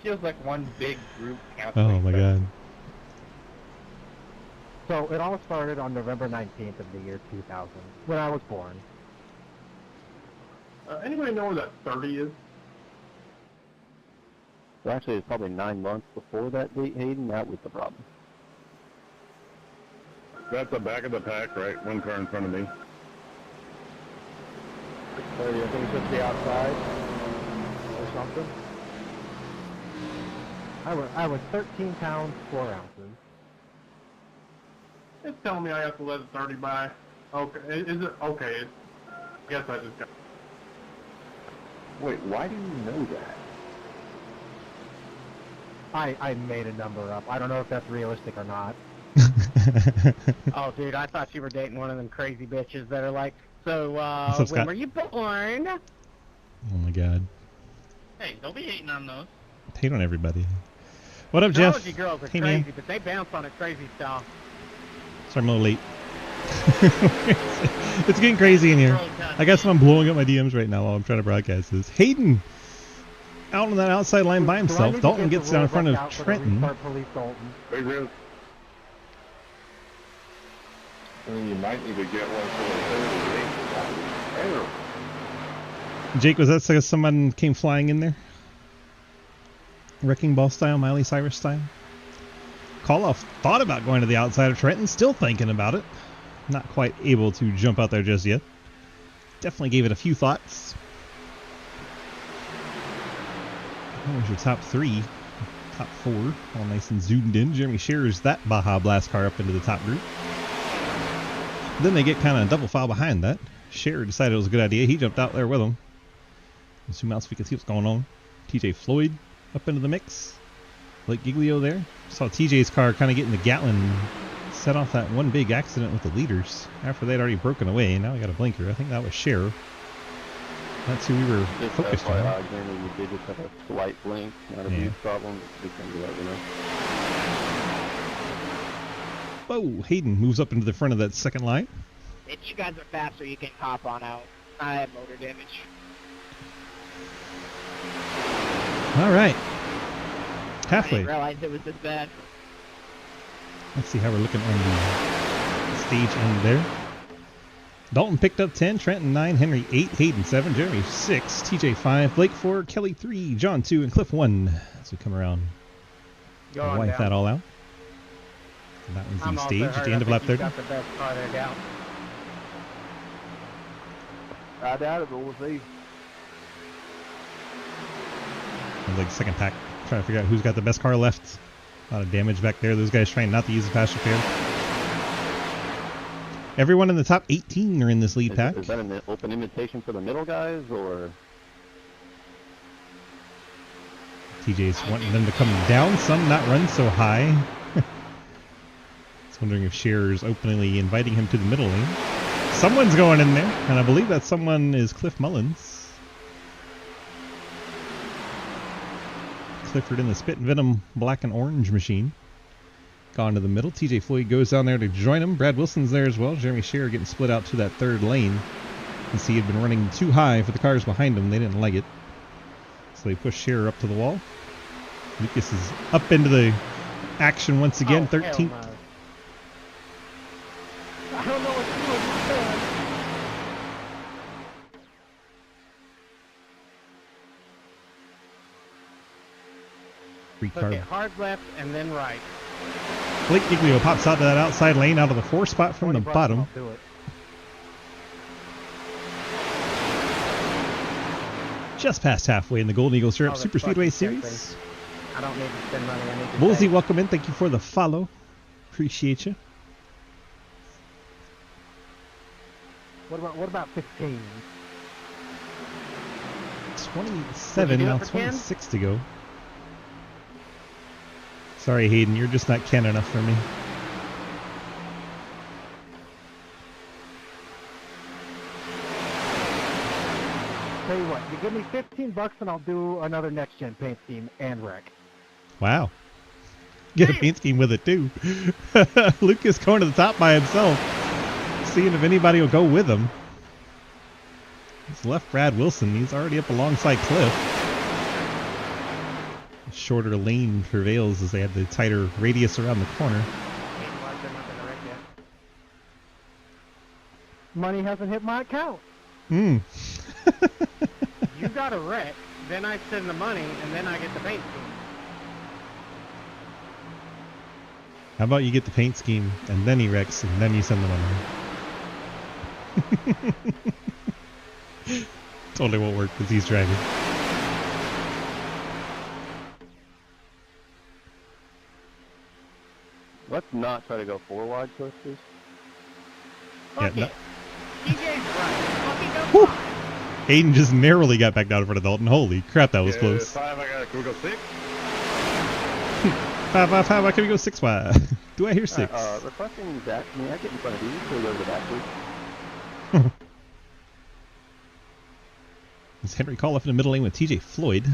Speaker 6: feels like one big group
Speaker 1: Oh
Speaker 6: counseling
Speaker 1: my
Speaker 6: session.
Speaker 1: God.
Speaker 7: So, it all started on November 19th of the year 2000, when I was born.
Speaker 3: Anybody know where that 30 is?
Speaker 7: So actually, it's probably 9 months before that date, Hayden. That was the problem.
Speaker 4: That's the back of the pack, right? One car in front of me.
Speaker 7: 630, I think it's just the outside or something.
Speaker 5: I was 13 pounds, 4 ounces.
Speaker 3: It's telling me I have to let it 30 by. Okay, is it? Okay, I guess I just got...
Speaker 4: Wait, why do you know that?
Speaker 5: I made a number up. I don't know if that's realistic or not.
Speaker 9: Oh, dude, I thought you were dating one of them crazy bitches that are like, so,
Speaker 1: What's up,
Speaker 9: when
Speaker 1: Scott?
Speaker 9: were you born?
Speaker 1: Oh my god.
Speaker 2: Hey, don't be hating on those.
Speaker 1: Hate on everybody. What up, Jeff?
Speaker 9: Technology girls are
Speaker 1: Hey,
Speaker 9: crazy,
Speaker 1: man.
Speaker 9: but they bounce on a crazy style.
Speaker 1: Sorry, I'm a little late. It's getting crazy in here. I guess I'm blowing up my DMs right now while I'm trying to broadcast this. Hayden out on that outside line by himself. Dalton gets down in front of Trenton.
Speaker 4: Big Riz. I mean, you might need to get one for the 30.
Speaker 1: Jake, was that so someone came flying in there? Wrecking ball style, Miley Cyrus style? Koloff thought about going to the outside of Trenton, still thinking about it. Not quite able to jump out there just yet. Definitely gave it a few thoughts. There's your top 3. Top 4. All nice and zoomed in. Jeremy shares that Baja Blast car up into the top group. Then they get kind of double file behind that. Scherer decided it was a good idea. He jumped out there with them. Zoom out so we can see what's going on. TJ Floyd up into the mix. Blake Giglio there. Saw TJ's car kind of getting the Gatlin, set off that one big accident with the leaders after they'd already broken away. Now we got a blinker. I think that was Scherer. That's who we were focused on.
Speaker 4: You did just have a slight blink, not a huge problem. Just gonna let you know.
Speaker 1: Whoa, Hayden moves up into the front of that second line.
Speaker 9: If you guys are faster, you can hop on out. I have motor damage.
Speaker 1: All right.
Speaker 9: I
Speaker 1: Halfway.
Speaker 9: didn't realize it was this bad.
Speaker 1: Let's see how we're looking on the stage end there. Dalton picked up 10, Trenton 9, Henry 8, Hayden 7, Jeremy 6, TJ 5, Blake 4, Kelly 3, John 2, and Cliff 1 as we come around and wipe that all out. And that one's the stage at the end of lap 30.
Speaker 9: Got the best car there, Gal.
Speaker 7: I doubt it, but we'll see.
Speaker 1: Sounds like second pack. Trying to figure out who's got the best car left. A lot of damage back there. Those guys trying not to use the fast repair. Everyone in the top 18 are in this lead pack.
Speaker 4: Is that an open invitation for the middle guys, or?
Speaker 1: TJ's wanting them to come down, some not run so high. I was wondering if Scherer's openly inviting him to the middle lane. Someone's going in there, and I believe that someone is Cliff Mullins. Clifford in the Spit and Venom black and orange machine. Gone to the middle. TJ Floyd goes down there to join him. Brad Wilson's there as well. Jeremy Scherer getting split out to that third lane. You can see he had been running too high for the cars behind him. They didn't like it. So they pushed Scherer up to the wall. Lucas is up into the action once again. 13th.
Speaker 9: I don't know what to do with this.
Speaker 1: Free
Speaker 9: Okay,
Speaker 1: car.
Speaker 9: hard left and then right.
Speaker 1: Blake Giglio pops out to that outside lane out of the 4 spot from the bottom. Just past halfway in the Golden Eagle Syrup Super Speedway Series.
Speaker 9: I don't need to spend money. I need to
Speaker 1: Woolsey,
Speaker 9: save.
Speaker 1: welcome in. Thank you for the follow. Appreciate you.
Speaker 5: What about 15?
Speaker 1: 27,
Speaker 9: do it
Speaker 1: now
Speaker 9: for 10?
Speaker 1: 26 to go. Sorry, Hayden, you're just not Ken enough for me.
Speaker 5: Tell you what, you give me $15 and I'll do another next gen paint scheme and wreck.
Speaker 1: Wow. Get a paint scheme with it, too. Lucas going to the top by himself. Seeing if anybody will go with him. He's left Brad Wilson. He's already up alongside Cliff. Shorter lane prevails as they had the tighter radius around the corner.
Speaker 5: Money hasn't hit my account.
Speaker 1: Hmm.
Speaker 9: You got a wreck, then I send the money, and then I get the paint scheme.
Speaker 1: How about you get the paint scheme, and then he wrecks, and then you send them on. Totally won't work because he's driving.
Speaker 7: Let's not try to go 4 wide push, please.
Speaker 1: Yeah,
Speaker 9: Fuck
Speaker 1: no.
Speaker 9: it. TJ's right. Fucking go
Speaker 1: Whew.
Speaker 9: 5.
Speaker 1: Hayden just narrowly got back down in front of Dalton. Holy crap, that was close.
Speaker 4: 5, can we go 6?
Speaker 1: 5, 5, 5, why can't we go 6 wide? Do I hear 6?
Speaker 7: Requesting back. May I get in front of you so we go to the back, please?
Speaker 1: It's Henry Call off in the middle lane with TJ Floyd.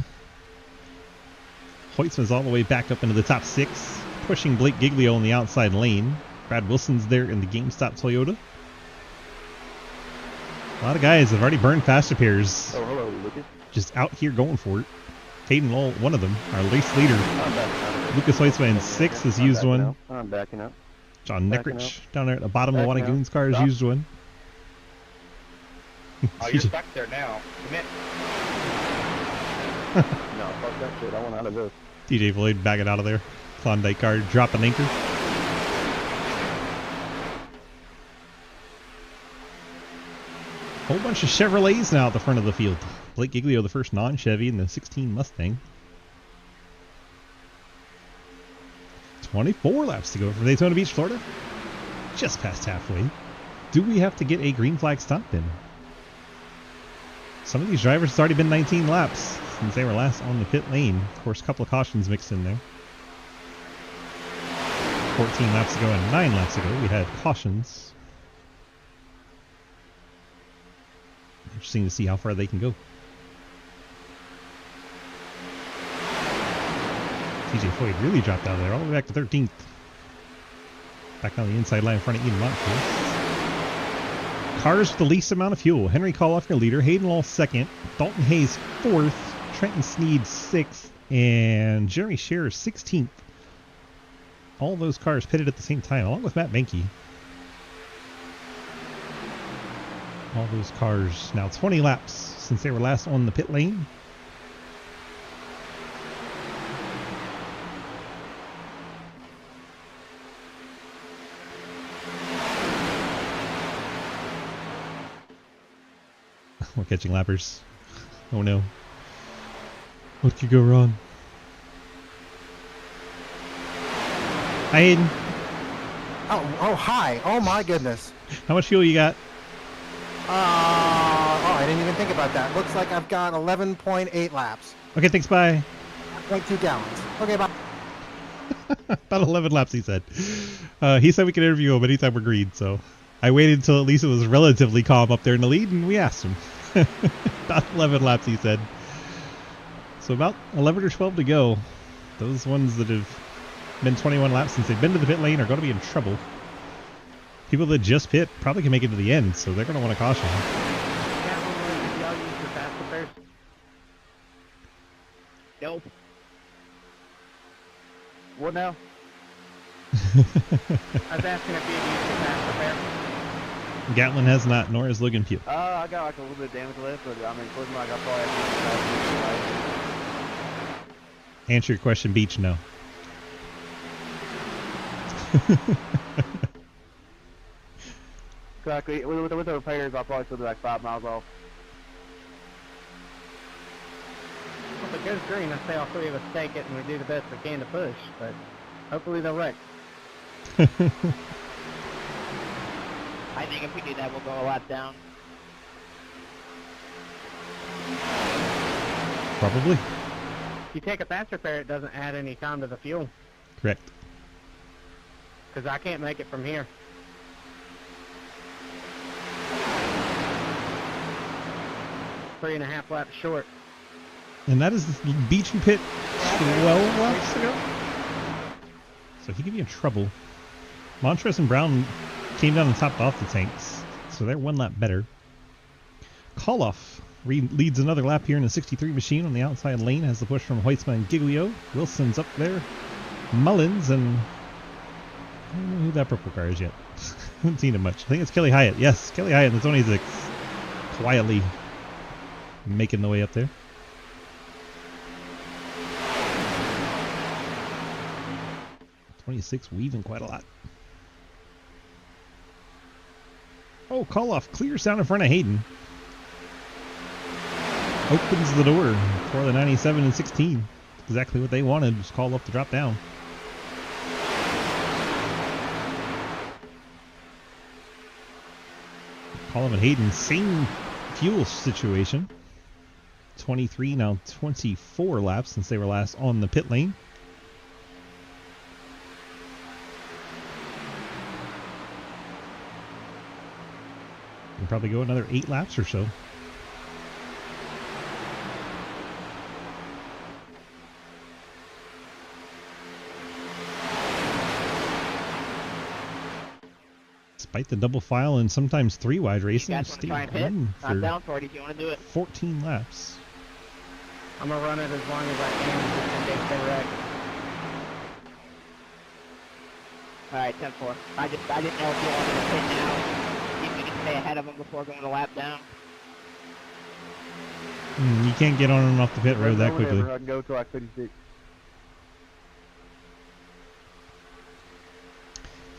Speaker 1: Hoytsman's all the way back up into the top 6, pushing Blake Giglio on the outside lane. Brad Wilson's there in the GameStop Toyota. A lot of guys have already burned faster pairs.
Speaker 7: Oh, hello, Lucas.
Speaker 1: Just out here going for it. Hayden Lowell, one of them, our race leader. Lucas Hoytsman in 6th has used one.
Speaker 7: I'm backing up.
Speaker 1: John
Speaker 7: Backing
Speaker 1: Neckrich down there at the bottom of
Speaker 7: Backing
Speaker 1: one of
Speaker 7: up.
Speaker 1: Goon's cars
Speaker 7: Stop.
Speaker 1: used one.
Speaker 6: Oh, you're stuck there now. Commit.
Speaker 7: No, fuck that shit. I want out of this.
Speaker 1: TJ Floyd backing out of there. Klondike car dropping anchor. Whole bunch of Chevrolets now at the front of the field. Blake Giglio, the first non-Chevy in the 16 Mustang. 24 laps to go from Daytona Beach, Florida. Just past halfway. Do we have to get a green flag stop then? Some of these drivers it's already been 19 laps since they were last on the pit lane. Of course, a couple of cautions mixed in there. 14 laps ago and 9 laps ago we had cautions. Interesting to see how far they can go. TJ Floyd really dropped out of there, all the way back to 13th. Back on the inside line in front of Ian Montford. Cars with the least amount of fuel. Henry Coloff, your leader. Hayden Law, 2nd. Dalton Hayes, 4th. Trenton Sneed, 6th. And Jeremy Scherer, 16th. All those cars pitted at the same time, along with Matt Benke. All those cars now 20 laps since they were last on the pit lane. We're catching lappers. Oh no. What could go wrong? Hi, Hayden.
Speaker 9: Oh, hi. Oh, my goodness.
Speaker 1: How much fuel you got?
Speaker 9: I didn't even think about that. Looks like I've got 11.8 laps.
Speaker 1: Okay, thanks, bye.
Speaker 9: 0.2 gallons. Okay, bye.
Speaker 1: About 11 laps, he said. He said we could interview him anytime we're green, so I waited until at least it was relatively calm up there in the lead, and we asked him. About 11 laps, he said. So about 11 or 12 to go. Those ones that have been 21 laps since they've been to the pit lane are going to be in trouble. People that just pit probably can make it to the end, so they're going to want to caution.
Speaker 9: Nope.
Speaker 7: What now?
Speaker 9: I was asking if you used the fast repair.
Speaker 1: Gatlin has not, nor has Logan Pugh.
Speaker 7: I got like a little bit of damage left, but I mean, it's looking like I probably have to
Speaker 1: Answer your question, Beach, no.
Speaker 7: Exactly. With the repairs, I'll probably still be like 5 miles off.
Speaker 9: Well, if it goes green, I say all 3 of us take it and we do the best we can to push, but hopefully they'll wreck. I think if we do that, we'll go a lot down.
Speaker 1: Probably.
Speaker 9: If you take a fast repair, it doesn't add any time to the fuel,
Speaker 1: Correct.
Speaker 9: because I can't make it from here. Three and a half laps short.
Speaker 1: And that is the Beach and Pit 12 laps ago. So he could be in trouble. Montrose and Brown came down and topped off the tanks, so they're 1 lap better. Koloff leads another lap here in the 63 machine on the outside lane, has the push from Hoytsman and Giglio. Wilson's up there. Mullins, and I don't know who that purple car is yet. Haven't seen it much. I think it's Kelly Hyatt. Yes, Kelly Hyatt in the 26. Quietly making the way up there. 26 weaving quite a lot. Oh, call off clears down in front of Hayden. Opens the door for the 97 and 16. Exactly what they wanted, just call off the drop down. Call him and Hayden, same fuel situation. 23, now 24 laps since they were last on the pit lane. We'll probably go another 8 laps or so. Despite the double file and sometimes 3 wide racing,
Speaker 9: You guys want to try and hit? I'm down for it if you want to do it.
Speaker 1: 14 laps.
Speaker 9: I'm gonna run it as long as I can just in case they wreck. Alright, 10-4. I didn't know if you wanted to pit now. See if we can stay ahead of them before going a lap down.
Speaker 1: You can't get on and off the pit road that quickly.
Speaker 7: I can go to like 56.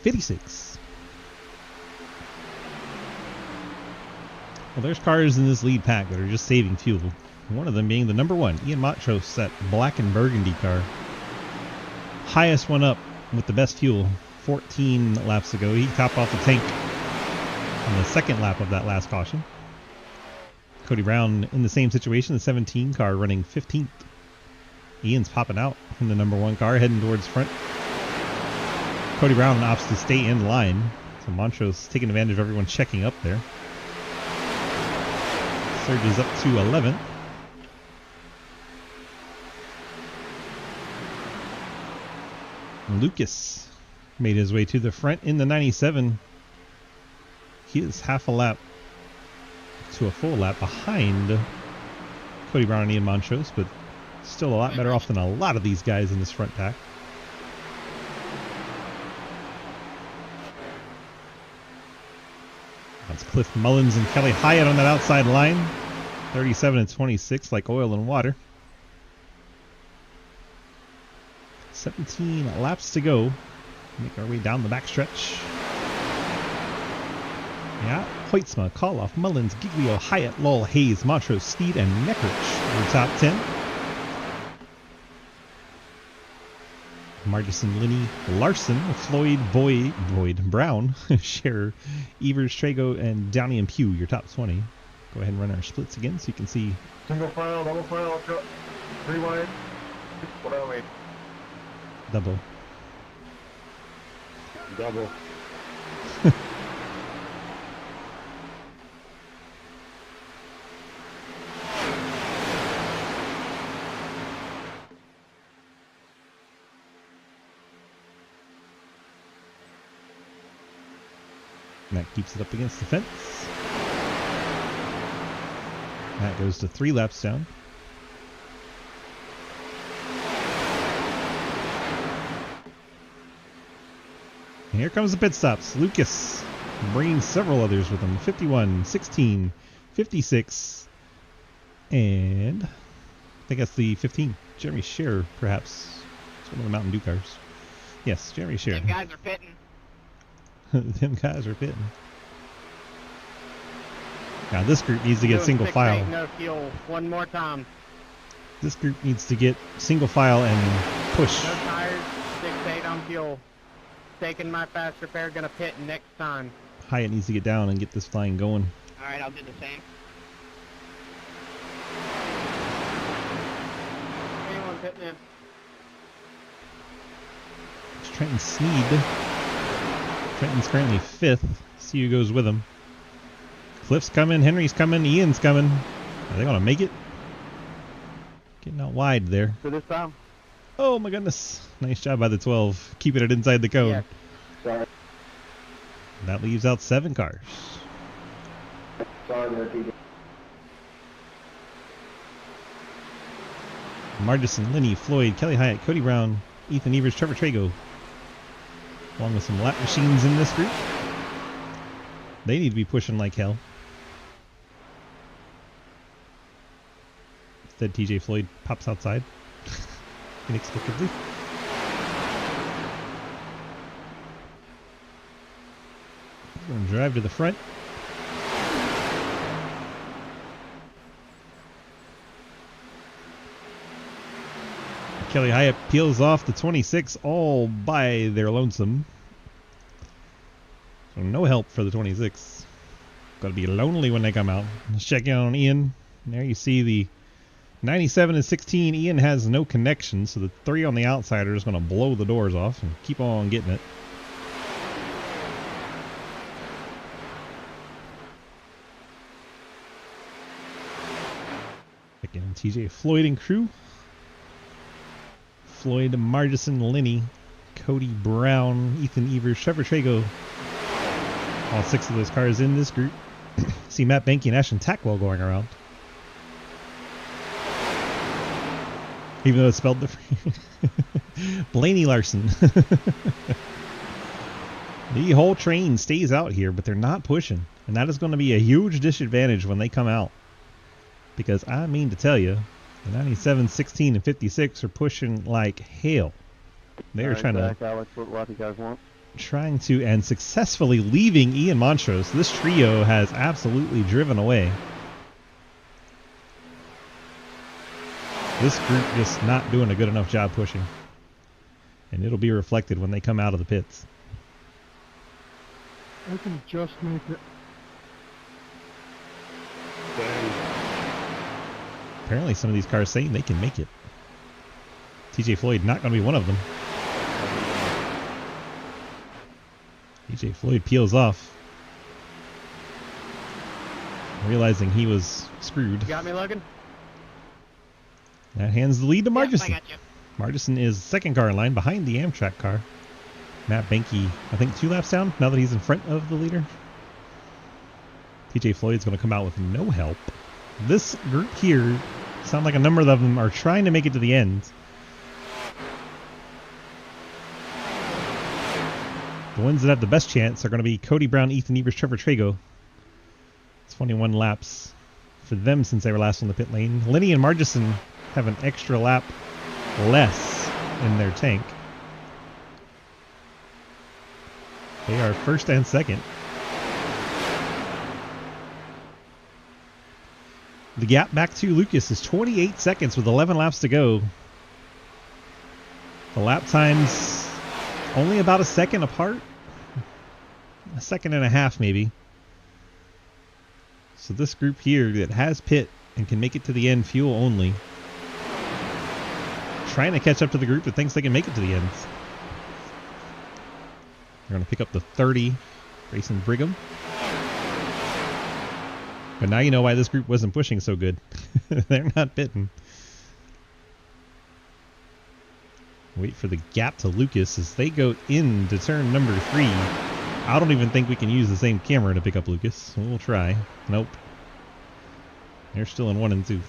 Speaker 1: 56. Well, there's cars in this lead pack that are just saving fuel. One of them being the number 1, Ian Montrose, that black and burgundy car. Highest one up with the best fuel 14 laps ago. He topped off the tank on the second lap of that last caution. Cody Brown in the same situation, the 17 car running 15th. Ian's popping out from the number 1 car, heading towards front. Cody Brown opts to stay in line. So Montrose taking advantage of everyone checking up there. Surges up to 11th. Lucas made his way to the front in the 97. He is half a lap to a full lap behind Cody Brown and Ian Montrose, but still a lot better off than a lot of these guys in this front pack. That's Cliff Mullins and Kelly Hyatt on that outside line. 37 and 26 like oil and water. 17 laps to go. Make our way down the backstretch. Yeah, Hoytsma, Koloff, Mullins, Giglio, Hyatt, Lowell, Hayes, Montrose, Steed, and Neckrich are top 10. Margison, Linney, Larson, Floyd, Boyd, Brown, Scherer, Evers, Trago, and Downey and Pugh, your top 20. Go ahead and run our splits again so you can see.
Speaker 4: Single file, double file, 3 wide. What are we?
Speaker 1: Double.
Speaker 4: Double.
Speaker 1: And that keeps it up against the fence. That goes to 3 laps down. And here comes the pit stops. Lucas bringing several others with him. 51, 16, 56, and I think that's the 15. Jeremy Scherer, perhaps. It's one of the Mountain Dew cars. Yes, Jeremy Scherer.
Speaker 9: Them guys are pitting.
Speaker 1: Them guys are pitting. Now this group needs to get
Speaker 9: Doing
Speaker 1: single
Speaker 9: 6-8,
Speaker 1: file.
Speaker 9: No fuel. One more time.
Speaker 1: This group needs to get single file and push.
Speaker 9: No tires. 6-8 on fuel. Taking my fast repair. Gonna pit next time.
Speaker 1: Hyatt needs to get down and get this flying going.
Speaker 9: Alright, I'll do the same.
Speaker 5: Anyone pitting in?
Speaker 1: It's Trenton Sneed. Trenton's currently 5th. See who goes with him. Cliff's coming, Henry's coming, Ian's coming. Are they going to make it? Getting out wide there.
Speaker 7: So this time?
Speaker 1: Oh my goodness. Nice job by the 12. Keeping it inside the cone.
Speaker 9: Yeah.
Speaker 4: Sorry.
Speaker 1: That leaves out 7 cars.
Speaker 4: Sorry there, TJ.
Speaker 1: Margison, Linney, Floyd, Kelly Hyatt, Cody Brown, Ethan Evers, Trevor Trago. Along with some lap machines in this group. They need to be pushing like hell. Instead, TJ Floyd pops outside. Inexplicably. Going to drive to the front. Kelly Hyatt peels off the 26 all by their lonesome. So no help for the 26. Got to be lonely when they come out. Let's check in on Ian. There you see the 97 and 16. Ian has no connection, so the 3 on the outside are just going to blow the doors off and keep on getting it. Again, TJ Floyd and crew. Floyd, Margison, Linney, Cody Brown, Ethan Evers, Trevor Trago. All 6 of those cars in this group. See Matt Banky and Ashton Tackwell going around. Even though it's spelled different. Blaney Larson. The whole train stays out here, but they're not pushing. And that is going to be a huge disadvantage when they come out. Because I mean to tell you, the 97, 16, and 56 are pushing like hell. They are trying
Speaker 7: Alex, what you guys want?
Speaker 1: Trying to and successfully leaving Ian Montrose. This trio has absolutely driven away. This group just not doing a good enough job pushing. And it'll be reflected when they come out of the pits.
Speaker 7: I can just make it.
Speaker 1: Apparently some of these cars saying they can make it. TJ Floyd not going to be one of them. TJ Floyd peels off, realizing he was screwed.
Speaker 9: You got me, Logan?
Speaker 1: That hands the lead to Margison.
Speaker 9: Yep, I got you.
Speaker 1: Margison is second car in line behind the Amtrak car. Matt Banky, I think 2 laps down now that he's in front of the leader. TJ Floyd's going to come out with no help. This group here, sound like a number of them are trying to make it to the end. The ones that have the best chance are going to be Cody Brown, Ethan Evers, Trevor Trago. 21 laps for them since they were last on the pit lane. Lenny and Margison have an extra lap less in their tank. They are first and second. The gap back to Lucas is 28 seconds with 11 laps to go. The lap times only about a second apart. A second and a half maybe. So this group here that has pit and can make it to the end fuel only. Trying to catch up to the group that thinks they can make it to the end. They're going to pick up the 30, Grayson Brigham. But now you know why this group wasn't pushing so good. They're not pitting. Wait for the gap to Lucas as they go into turn number 3. I don't even think we can use the same camera to pick up Lucas. We'll try. Nope. They're still in 1 and 2.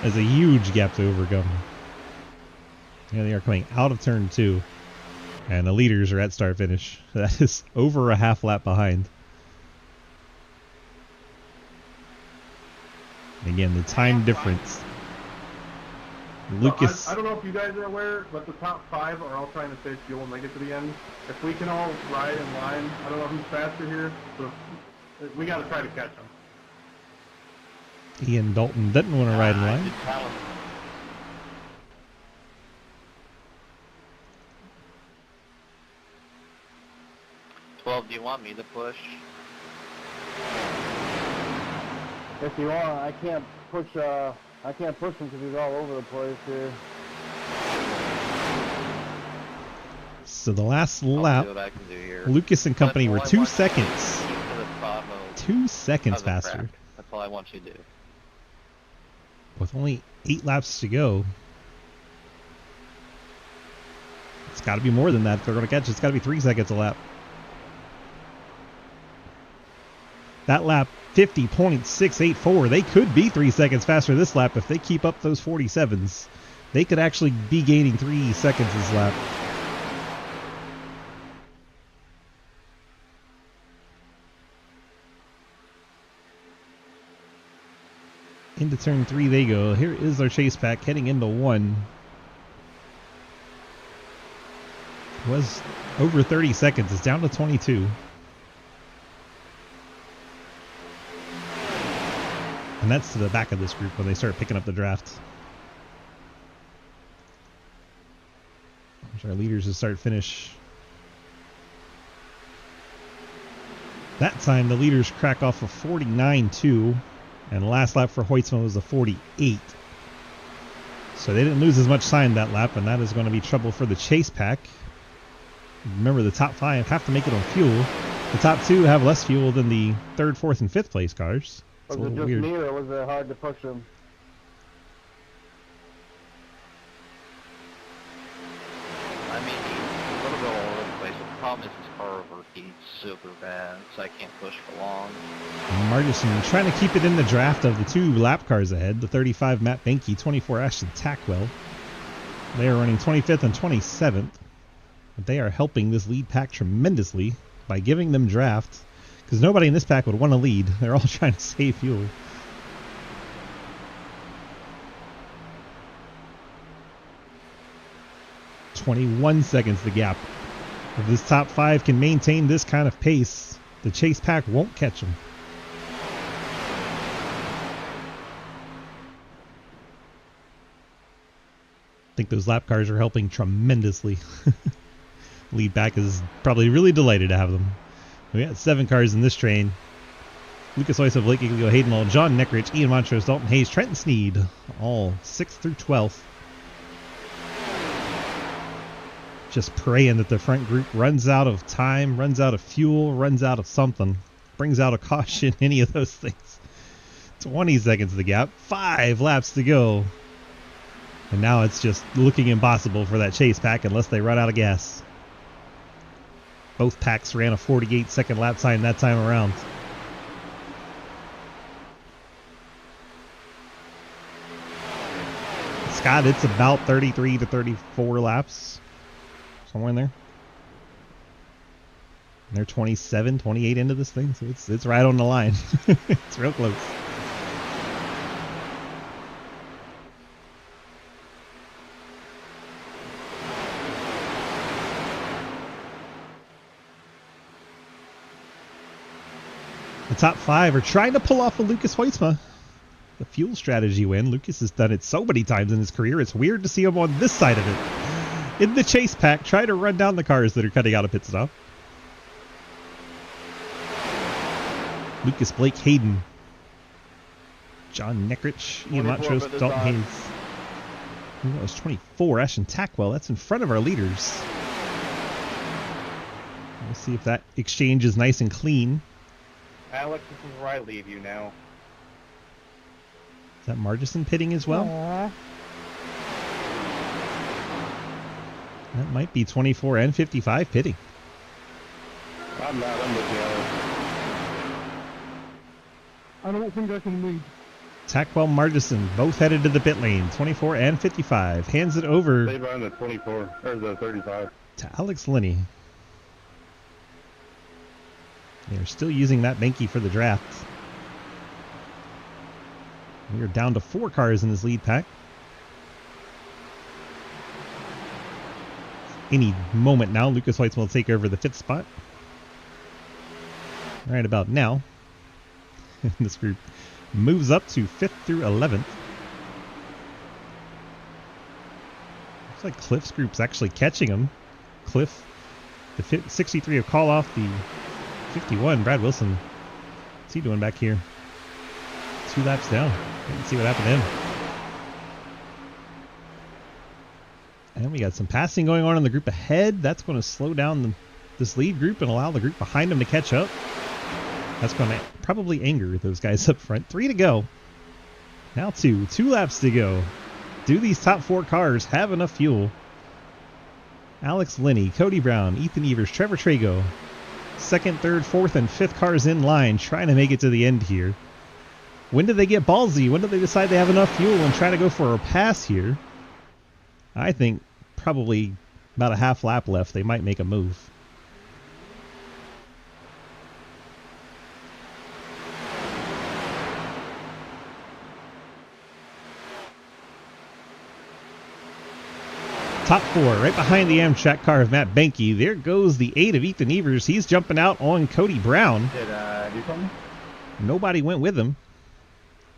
Speaker 1: There's a huge gap to overcome. Here they are coming out of turn 2. And the leaders are at start finish. That is over a half lap behind. Again, the time difference. Lucas.
Speaker 3: I don't know if you guys are aware, but the top 5 are all trying to save fuel when they get to the end. If we can all ride in line, I don't know who's faster here, so we got to try to catch them.
Speaker 1: Ian Dalton doesn't want to ride in line.
Speaker 6: 12, do you want me to push?
Speaker 7: If you are, I can't push him because he's all over the place here.
Speaker 1: So the last
Speaker 6: I'll
Speaker 1: lap,
Speaker 6: see what I can do here.
Speaker 1: Lucas and company were
Speaker 6: That's all I
Speaker 1: 2
Speaker 6: want.
Speaker 1: seconds.
Speaker 6: Keep to the bottom of
Speaker 1: 2 seconds
Speaker 6: the
Speaker 1: faster.
Speaker 6: track. That's all I want you to do.
Speaker 1: With only 8 laps to go. It's got to be more than that if they're going to catch it. It's got to be 3 seconds a lap. That lap, 50.684. They could be 3 seconds faster this lap if they keep up those 47s. They could actually be gaining 3 seconds this lap. Into turn 3 they go. Here is our chase pack heading into 1. Was over 30 seconds. It's down to 22. And that's to the back of this group when they start picking up the draft. There's our leaders to start finish. That time the leaders crack off a 49.2, and last lap for Hoytsma was a 48. So they didn't lose as much time that lap, and that is going to be trouble for the chase pack. Remember, the top 5 have to make it on fuel. The top 2 have less fuel than the 3rd, 4th, and 5th place cars. It's a
Speaker 7: Was it
Speaker 1: little
Speaker 7: just
Speaker 1: weird.
Speaker 7: me, or was it hard to push them?
Speaker 10: I mean, he's a little bit all over the place. The problem is his car overheats super bad, so I can't push for long.
Speaker 1: Margison trying to keep it in the draft of the 2 lap cars ahead. The 35 Matt Benke, 24 Ashton Tackwell. They are running 25th and 27th. But they are helping this lead pack tremendously by giving them draft. Because nobody in this pack would want to lead. They're all trying to save fuel. "21 seconds the gap. If this top 5 can maintain this kind of pace, the chase pack won't catch them. I think those lap cars are helping tremendously. Lead back is probably really delighted to have them. We got 7 cars in this train. Lucas Oiso, Blake Iglio, Hayden Lowell, John Neckrich, Ian Montrose, Dalton Hayes, Trenton Sneed, all 6th through 12th. Just praying that the front group runs out of time, runs out of fuel, runs out of something. Brings out a caution, any of those things. 20 seconds the gap, 5 laps to go. And now it's just looking impossible for that chase pack unless they run out of gas. Both packs ran a 48-second lap time that time around. Scott, it's about 33 to 34 laps. Somewhere in there. And they're 27, 28 into this thing, so it's right on the line. It's real close. The top 5 are trying to pull off a Lucas Hoytsma. The fuel strategy win. Lucas has done it so many times in his career. It's weird to see him on this side of it. In the chase pack, try to run down the cars that are cutting out a pit stop. Lucas, Blake, Hayden, John Neckrich, Ian Montrose, Dalton Hayes. That was 24. Ashton Tackwell. That's in front of our leaders. We'll see if that exchange is nice and clean.
Speaker 6: Alex, this is where I leave you now.
Speaker 1: Is that Margison pitting as well? That might be 24 and 55 pitting.
Speaker 4: I'm not. I'm with you, Alex.
Speaker 5: I don't think I can lead.
Speaker 1: Tackwell, Margison, both headed to the pit lane. 24 and 55. Hands it over
Speaker 4: They run the 24 or the 35.
Speaker 1: to Alex Linney. They're still using that Benke for the draft. We are down to 4 cars in this lead pack. Any moment now, Lucas Hoytsma will take over the 5th spot. Right about now, this group moves up to 5th through 11th. Looks like Cliff's group's actually catching them. Cliff, the 63 of call off, the 51, Brad Wilson. What's he doing back here? 2 laps down. Let's see what happened to him. And we got some passing going on in the group ahead. That's going to slow down this lead group and allow the group behind them to catch up. That's going to probably anger those guys up front. 3 to go. Now 2. 2 laps to go. Do these top 4 cars have enough fuel? Alex Linney, Cody Brown, Ethan Evers, Trevor Trago. 2nd, 3rd, 4th, and 5th cars in line trying to make it to the end here. When do they get ballsy? When do they decide they have enough fuel and try to go for a pass here? I think probably about a half lap left. They might make a move. Top 4, right behind the Amtrak car of Matt Benke. There goes the 8 of Ethan Evers. He's jumping out on Cody Brown.
Speaker 4: Did do something?
Speaker 1: Nobody went with him.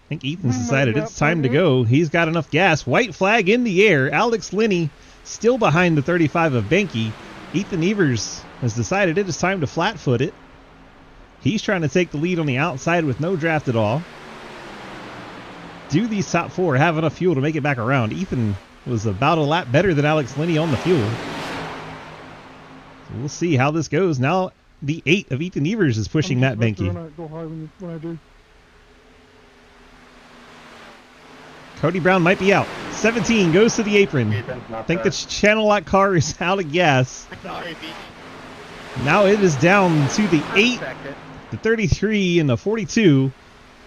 Speaker 1: I think Ethan's decided it's time to go. He's got enough gas. White flag in the air. Alex Linney still behind the 35 of Benke. Ethan Evers has decided it is time to flat-foot it. He's trying to take the lead on the outside with no draft at all. Do these top 4 have enough fuel to make it back around? Ethan was about a lap better than Alex Linney on the fuel. So we'll see how this goes. Now the 8 of Ethan Evers is pushing Matt Benke. Cody Brown might be out. 17 goes to the apron. I think the Channel Lock car is out of gas.
Speaker 10: Sorry, Beach.
Speaker 1: Now it is down to the 8, the 33, and the 42.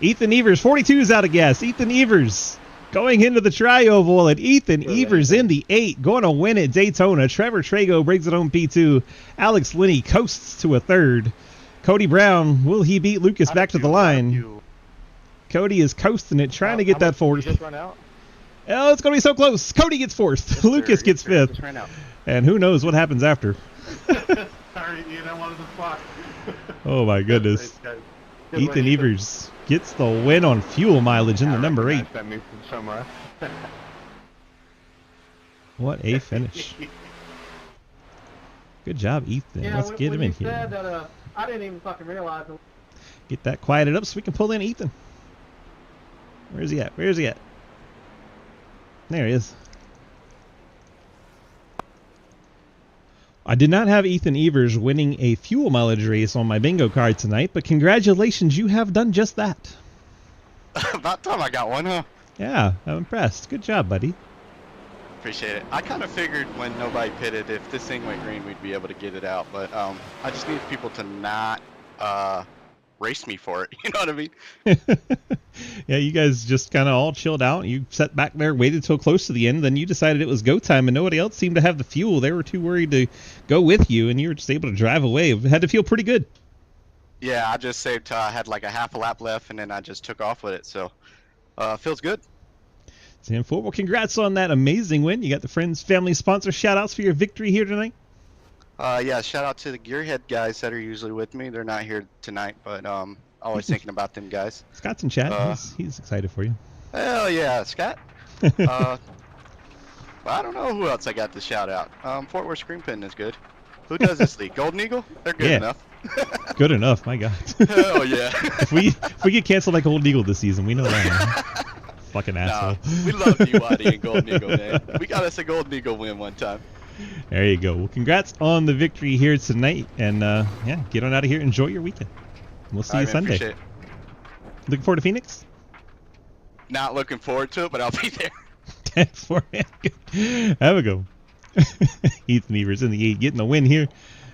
Speaker 1: Ethan Evers, 42 is out of gas. Ethan Evers going into the tri-oval, and Ethan Evers in the 8, going to win at Daytona. Trevor Trago brings it home P2. Alex Linney coasts to a 3rd. Cody Brown, will he beat Lucas back to the line? Cody is coasting it, trying to get that 4th.
Speaker 7: Just run out.
Speaker 1: Oh, it's going to be so close. Cody gets 4th. Lucas gets 5th.
Speaker 7: Just ran out.
Speaker 1: And who knows what happens after.
Speaker 3: Sorry, Ian, I wanted the spot.
Speaker 1: Oh, my goodness. Ethan Evers gets the win on fuel mileage in the number 8.
Speaker 4: That moved from somewhere.
Speaker 1: What a finish. Good job, Ethan.
Speaker 5: Yeah,
Speaker 1: Let's get him in
Speaker 5: you
Speaker 1: here.
Speaker 5: said that, I didn't even fucking realize it.
Speaker 1: Get that quieted up so we can pull in Ethan. Where's he at? Where's he at? There he is. I did not have Ethan Evers winning a fuel mileage race on my bingo card tonight, but congratulations, you have done just that.
Speaker 11: About time I got one, huh?
Speaker 1: Yeah, I'm impressed. Good job, buddy.
Speaker 11: Appreciate it. I kind of figured when nobody pitted, if this thing went green, we'd be able to get it out. But I just need people to not race me for it. You know what I mean?
Speaker 1: Yeah, you guys just kind of all chilled out. You sat back there, waited till close to the end, then you decided it was go time, and nobody else seemed to have the fuel. They were too worried to go with you, and you were just able to drive away. It had to feel pretty good.
Speaker 11: Yeah, I just saved till I had like a half a lap left, and then I just took off with it. So, feels good.
Speaker 1: 10-4. Well, congrats on that amazing win. You got the friends, family, sponsor shout-outs for your victory here tonight.
Speaker 11: Yeah, shout out to the Gearhead guys that are usually with me. They're not here tonight, but always thinking about them guys.
Speaker 1: Scott's in chat. He's excited for you.
Speaker 11: Hell yeah, Scott. Well, I don't know who else I got to shout out. Fort Worth Screen Pin is good. Who does this league? Golden Eagle? They're good enough.
Speaker 1: Good enough, my God.
Speaker 11: Hell yeah.
Speaker 1: if we get canceled like Golden Eagle this season, we know that. Fucking asshole.
Speaker 11: Nah, we love DYD and Golden Eagle, man. We got us a Golden Eagle win one time.
Speaker 1: There you go. Well, congrats on the victory here tonight, and yeah, get on out of here. Enjoy your weekend. We'll see you Sunday.
Speaker 11: Appreciate it.
Speaker 1: Looking forward to Phoenix?
Speaker 11: Not looking forward to it, but I'll be there.
Speaker 1: Thanks for it. Have a go. Ethan Evers in the 8, getting the win here.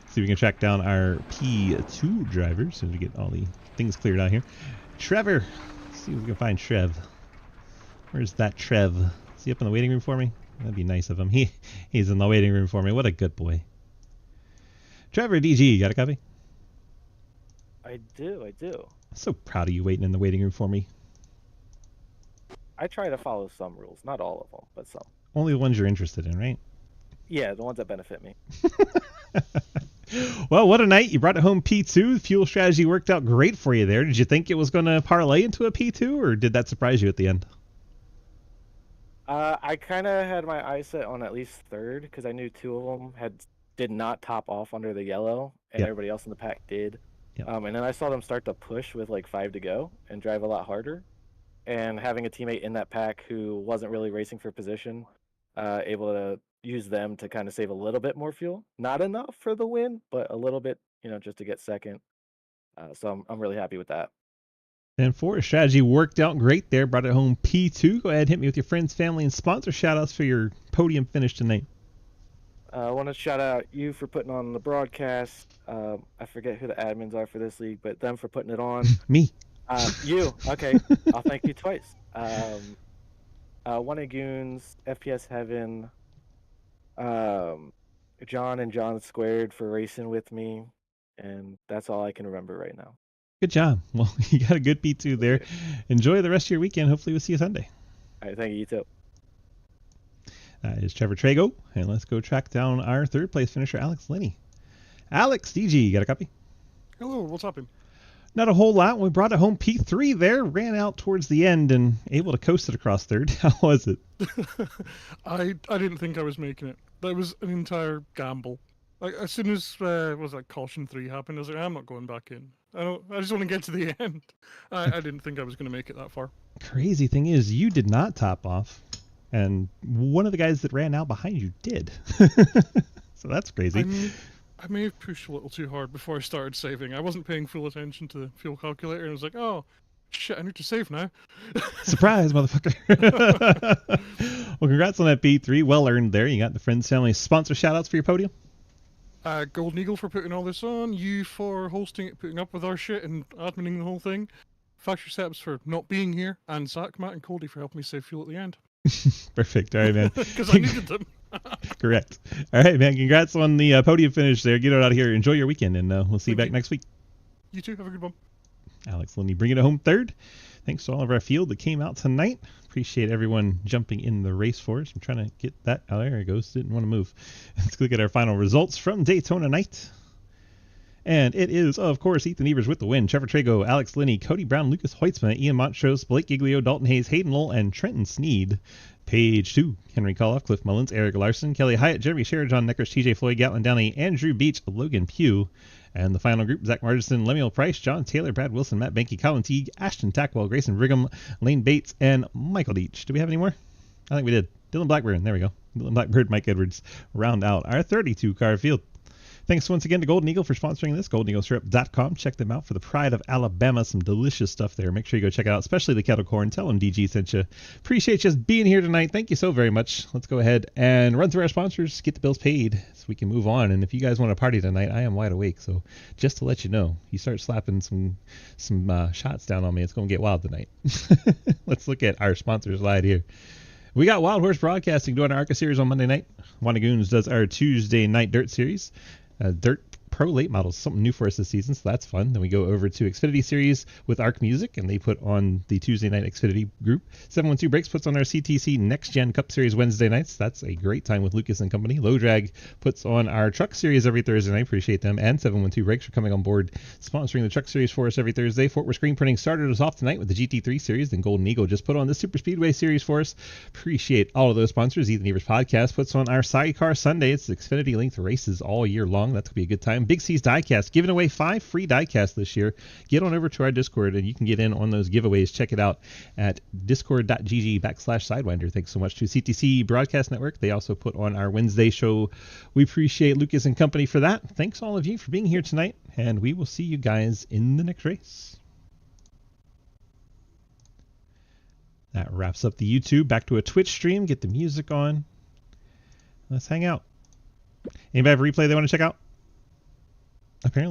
Speaker 1: See if we can track down our P2 driver so we get all the things cleared out here. Trevor. Let's see if we can find Trev. Where's that Trev? Is he up in the waiting room for me? That'd be nice of him. He's in the waiting room for me. What a good boy. Trevor DG, you got a copy?
Speaker 12: I do.
Speaker 1: I'm so proud of you waiting in the waiting room for me.
Speaker 12: I try to follow some rules, not all of them, but some.
Speaker 1: Only the ones you're interested in, right?
Speaker 12: Yeah, the ones that benefit me.
Speaker 1: Well, what a night. You brought it home P2. The fuel strategy worked out great for you there. Did you think it was going to parlay into a P2, or did that surprise you at the end?
Speaker 12: I kind of had my eyes set on at least 3rd because I knew 2 of them did not top off under the yellow, and everybody else in the pack did.
Speaker 1: Yep.
Speaker 12: And then I saw them start to push with like 5 to go and drive a lot harder. And having a teammate in that pack who wasn't really racing for position, able to use them to kind of save a little bit more fuel. Not enough for the win, but a little bit, just to get second. So I'm really happy with that.
Speaker 1: And 4 strategy worked out great there. Brought it home P2. Go ahead, hit me with your friends, family, and sponsor shout-outs for your podium finish tonight.
Speaker 12: I want to shout out you for putting on the broadcast. I forget who the admins are for this league, but them for putting it on.
Speaker 1: Me.
Speaker 12: You. Okay. I'll thank you twice. One of Goons, FPS Heaven, John and John Squared for racing with me, and that's all I can remember right now.
Speaker 1: Good job. Well, you got a good P2 there. Enjoy the rest of your weekend. Hopefully we'll see you Sunday.
Speaker 12: All right, thank you. You too.
Speaker 1: That is Trevor Trago. And let's go track down our third place finisher, Alex Linney. Alex, DG, you got a copy?
Speaker 13: Hello, what's happening?
Speaker 1: Not a whole lot. We brought it home. P3 there, ran out towards the end and able to coast it across third. How was it?
Speaker 13: I didn't think I was making it. That was an entire gamble. Like, as soon as caution 3 happened, I was like, I'm not going back in. I just want to get to the end. I didn't think I was going to make it that far.
Speaker 1: Crazy thing is, you did not top off, and one of the guys that ran out behind you did. So that's crazy.
Speaker 13: I may have pushed a little too hard before I started saving. I wasn't paying full attention to the fuel calculator, and I was like, oh, shit, I need to save now.
Speaker 1: Surprise, motherfucker. Well, congrats on that P3. Well earned there. You got the Friends Family sponsor shout-outs for your podium.
Speaker 13: Golden Eagle for putting all this on, you for hosting it, putting up with our shit and adminning the whole thing, Factory Steps for not being here, and Zach, Matt, and Cody for helping me save fuel at the end.
Speaker 1: Perfect. All right, man.
Speaker 13: Because I needed them.
Speaker 1: Correct. All right, man. Congrats on the podium finish there. Get it out of here. Enjoy your weekend, and we'll see you back next week.
Speaker 13: You too. Have a good one.
Speaker 1: Alex Linney bringing it home third. Thanks to all of our field that came out tonight. Appreciate everyone jumping in the race for us. I'm trying to get that. Oh, there it goes. Didn't want to move. Let's look at our final results from Daytona night. And it is, of course, Ethan Evers with the win. Trevor Trago, Alex Linney, Cody Brown, Lucas Hoitzman, Ian Montrose, Blake Giglio, Dalton Hayes, Hayden Lowell, and Trenton Sneed. Page 2, Henry Koloff, Cliff Mullins, Eric Larson, Kelly Hyatt, Jeremy Scherer, John Neckers, TJ Floyd, Gatlin Downey, Andrew Beach, Logan Pugh. And the final group, Zach Martinson, Lemuel Price, John Taylor, Brad Wilson, Matt Banky, Colin Teague, Ashton Tackwell, Grayson Brigham, Lane Bates, and Michael Deach. Do we have any more? I think we did. Dylan Blackburn. There we go. Dylan Blackbird, Mike Edwards round out our 32-car field. Thanks once again to Golden Eagle for sponsoring this, goldeneaglesyrup.com. Check them out for the pride of Alabama. Some delicious stuff there. Make sure you go check it out, especially the kettle corn. Tell them DG sent you. Appreciate you being here tonight. Thank you so very much. Let's go ahead and run through our sponsors, get the bills paid so we can move on. And if you guys want to party tonight, I am wide awake. So just to let you know, you start slapping some shots down on me, it's going to get wild tonight. Let's look at our sponsors slide here. We got Wild Horse Broadcasting doing our ARCA series on Monday night. Wannagoons does our Tuesday night dirt series. Dirt Pro late models, something new for us this season, so that's fun. Then we go over to Xfinity Series with Arc Music, and they put on the Tuesday night Xfinity group. 712 Brakes puts on our CTC Next Gen Cup Series Wednesday nights. That's a great time with Lucas and company. Low Drag puts on our Truck Series every Thursday night. Appreciate them. And 712 Brakes for coming on board, sponsoring the Truck Series for us every Thursday. Fort Worth Screen Printing started us off tonight with the GT3 Series. Then Golden Eagle just put on the Superspeedway Series for us. Appreciate all of those sponsors. Ethan Evers Podcast puts on our Sidecar Sunday. It's Xfinity linked races all year long. That's going to be a good time. Big C's Diecast, giving away 5 free diecasts this year. Get on over to our Discord and you can get in on those giveaways. Check it out at discord.gg/Sidewinder. Thanks so much to CTC Broadcast Network. They also put on our Wednesday show. We appreciate Lucas and company for that. Thanks all of you for being here tonight, and we will see you guys in the next race. That wraps up the YouTube. Back to a Twitch stream. Get the music on. Let's hang out. Anybody have a replay they want to check out? Apparently.